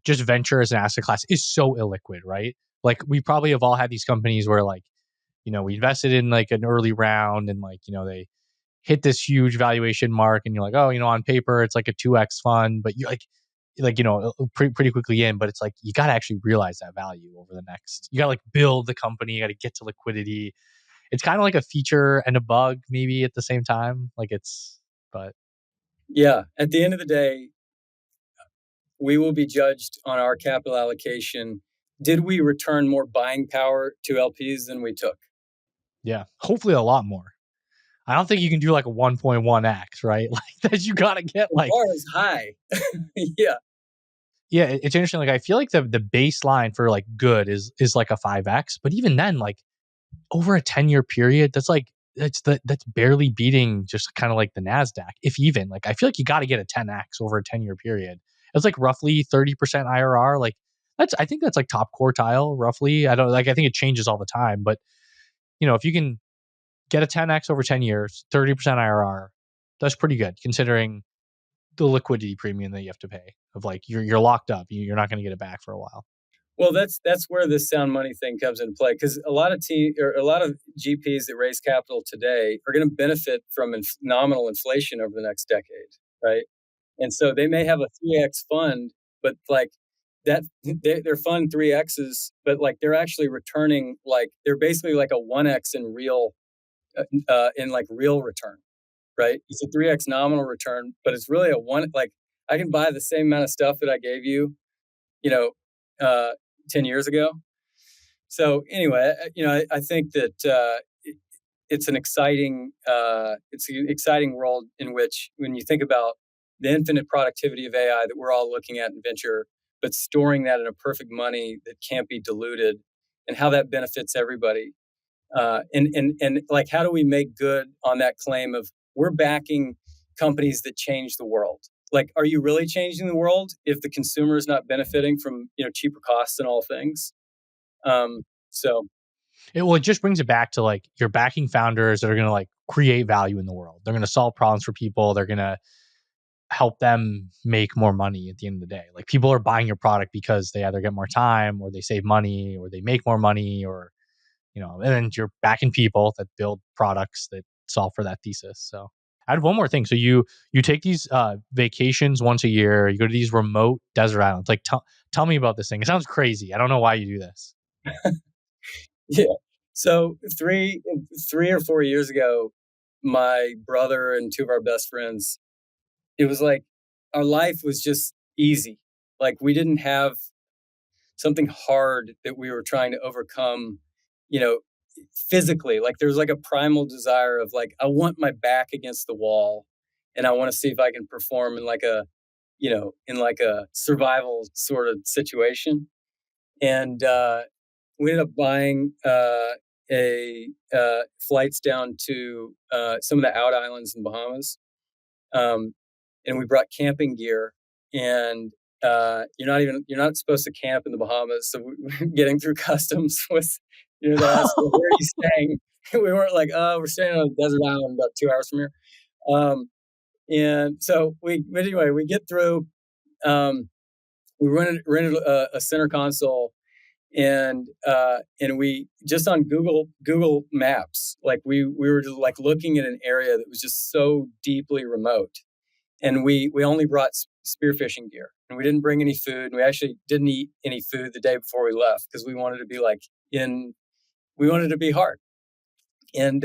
just venture as an asset class is so illiquid, right? Like we probably have all had these companies where like we invested in like an early round and like they hit this huge valuation mark, and you're like, oh, on paper it's like a 2x fund, but you pretty quickly in, but it's like you got to actually realize that value over the next. You got to like build the company, you got to get to liquidity. It's kind of like a feature and a bug maybe at the same time. But yeah, at the end of the day, we will be judged on our capital allocation. Did we return more buying power to LPs than we took? Yeah, hopefully a lot more. I don't think you can do like a 1.1x, right? Like that you got to get like... The bar is high. Yeah. Yeah, it's interesting. Like I feel like the baseline for like good is like a 5x, but even then, like over a 10-year period, that's barely beating just kind of like the NASDAQ, if even. Like I feel like you got to get a 10x over a 10-year period. It's like roughly 30% IRR. Like I think that's like top quartile roughly. I think it changes all the time, but if you can get a 10x over 10 years, 30% IRR, that's pretty good considering the liquidity premium that you have to pay of like you're locked up. You're not going to get it back for a while. Well, that's where this sound money thing comes into play, because a lot of GPs that raise capital today are going to benefit from nominal inflation over the next decade, right? And so they may have a 3x fund, but like that their fund 3x's, but like they're actually returning, like they're basically like a 1x in real return, right? It's a 3x nominal return, but it's really a one. Like I can buy the same amount of stuff that I gave you, 10 years ago. So anyway, I think that it's an exciting world in which, when you think about the infinite productivity of AI that we're all looking at in venture, but storing that in a perfect money that can't be diluted, and how that benefits everybody. And like, how do we make good on that claim of we're backing companies that change the world? Like, are you really changing the world if the consumer is not benefiting from cheaper costs in all things? So it just brings it back to like you're backing founders that are going to like create value in the world. They're going to solve problems for people. They're going to help them make more money at the end of the day. Like people are buying your product because they either get more time or they save money or they make more money, or and then you're backing people that build products that solve for that thesis. So I had one more thing. So you take these vacations once a year. You go to these remote desert islands. Like tell me about this thing. It sounds crazy. I don't know why you do this. Yeah. So 3 or 4 years ago, my brother and two of our best friends, it was like our life was just easy. Like we didn't have something hard that we were trying to overcome, you know, physically. Like there's like a primal desire of like, I want my back against the wall and I want to see if I can perform in like a, in like a survival sort of situation. And we ended up buying a flights down to some of the out islands in Bahamas, and we brought camping gear. And you're not supposed to camp in the Bahamas, so getting through customs was, they asked, well, where are you staying? We weren't like, oh, we're staying on a desert island about 2 hours from here. And so anyway, we get through. We rented a center console, and we just on Google Maps, like we were just like looking at an area that was just so deeply remote, and we only brought spearfishing gear, and we didn't bring any food, and we actually didn't eat any food the day before we left because we wanted to be we wanted to be hard, and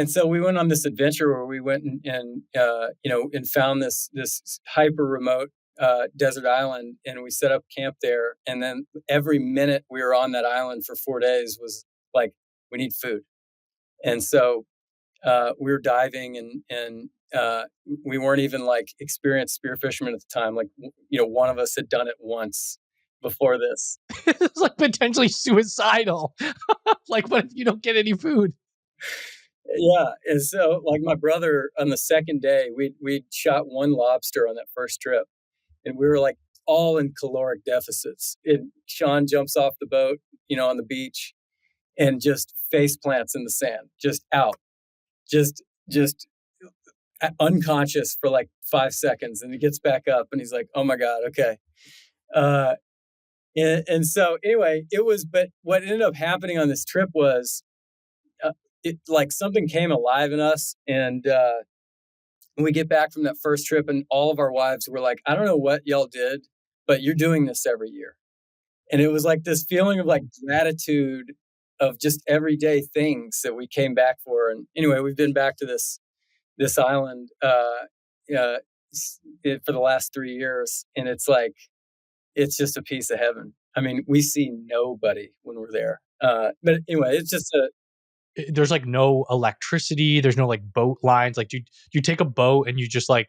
so we went on this adventure where we went and found this hyper remote desert island, and we set up camp there. And then every minute we were on that island for 4 days was like, we need food. And so we were diving, and we weren't even like experienced spear fishermen at the time. Like, one of us had done it once before this. It's like potentially suicidal. Like, what if you don't get any food? Yeah. And so like my brother, on the second day, we shot one lobster on that first trip, and we were like all in caloric deficits. And Sean jumps off the boat, on the beach, and just face plants in the sand, just out, just unconscious for like 5 seconds. And he gets back up and he's like, oh my God, okay. And so anyway, but what ended up happening on this trip was it like something came alive in us. And we get back from that first trip, and all of our wives were like, I don't know what y'all did, but you're doing this every year. And it was like this feeling of like gratitude of just everyday things that we came back for. And anyway, we've been back to this island for the last 3 years. And it's like, it's just a piece of heaven. I mean, we see nobody when we're there. But anyway, it's just there's like no electricity. There's no like boat lines. Like, do you take a boat and you just like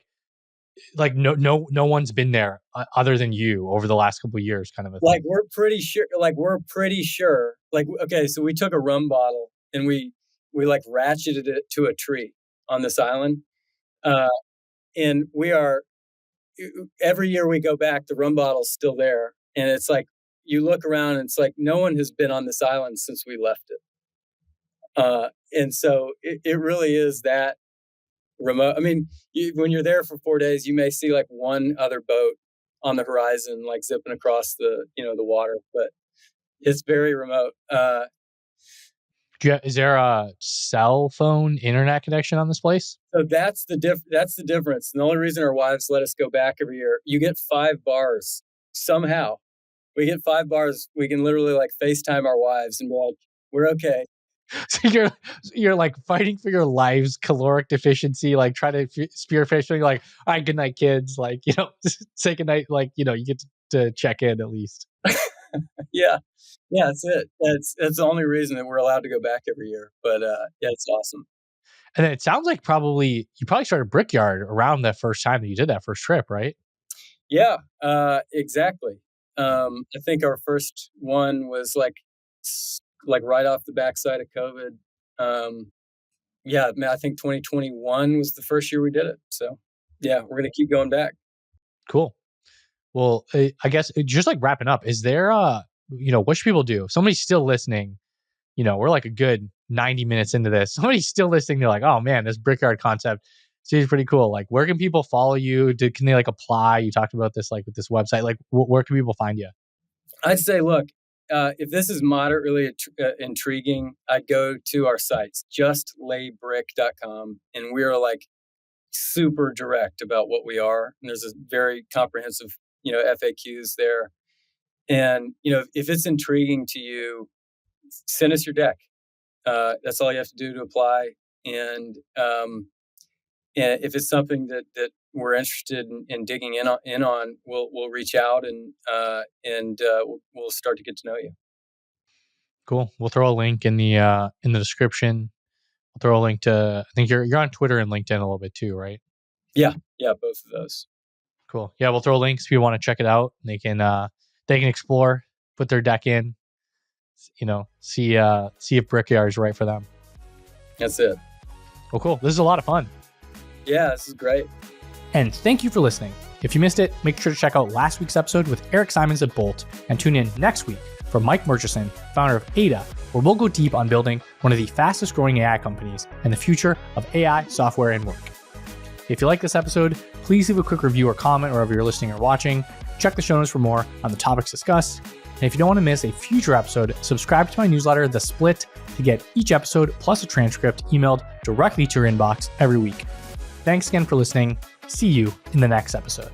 no one's been there other than you over the last couple of years, kind of a thing. Like we're pretty sure. Like, okay, so we took a rum bottle and we like ratcheted it to a tree on this island, and every year we go back, the rum bottle's still there, and it's like you look around and it's like no one has been on this island since we left it. And so it really is that remote. I mean, when you're there for 4 days, you may see like one other boat on the horizon, like zipping across the water, but it's very remote. Is there a cell phone internet connection on this place? So that's the difference. And the only reason our wives let us go back every year, you get 5 bars somehow. We get 5 bars. We can literally like FaceTime our wives and be like, we're okay. So you're like fighting for your lives, caloric deficiency, like trying to spearfish. You're like, all right, good night, kids. Like, say good night. Like, you get to check in at least. Yeah, that's it. That's the only reason that we're allowed to go back every year. But yeah, it's awesome. And then it sounds like you probably started Brickyard around that first time that you did that first trip, right? Yeah, exactly. I think our first one was like right off the backside of COVID. Yeah, I think 2021 was the first year we did it. So yeah, we're going to keep going back. Cool. Well, I guess just like wrapping up, is there what should people do? If somebody's still listening, we're like a good 90 minutes into this. Somebody's still listening. They're like, oh man, this Brickyard concept seems pretty cool. Like, where can people follow you? Can they like apply? You talked about this, like with this website, like where can people find you? I'd say, look, if this is moderately intriguing, I'd go to our sites, justlaybrick.com, and we're like super direct about what we are. And there's a very comprehensive, FAQs there. And, if it's intriguing to you, send us your deck. That's all you have to do to apply. And if it's something that we're interested in digging in on, we'll reach out and we'll start to get to know you. Cool. We'll throw a link in the description. We'll throw a link to, I think you're on Twitter and LinkedIn a little bit too, right? Yeah, both of those. Cool. Yeah, we'll throw links if you want to check it out. They can explore, put their deck in, see if Brickyard is right for them. That's it. Well, cool. This is a lot of fun. Yeah, this is great. And thank you for listening. If you missed it, make sure to check out last week's episode with Eric Simons at Bolt and tune in next week for Mike Murchison, founder of Ada, where we'll go deep on building one of the fastest growing AI companies and the future of AI, software, and work. If you like this episode, please leave a quick review or comment wherever you're listening or watching. Check the show notes for more on the topics discussed. And if you don't want to miss a future episode, subscribe to my newsletter, The Split, to get each episode plus a transcript emailed directly to your inbox every week. Thanks again for listening. See you in the next episode.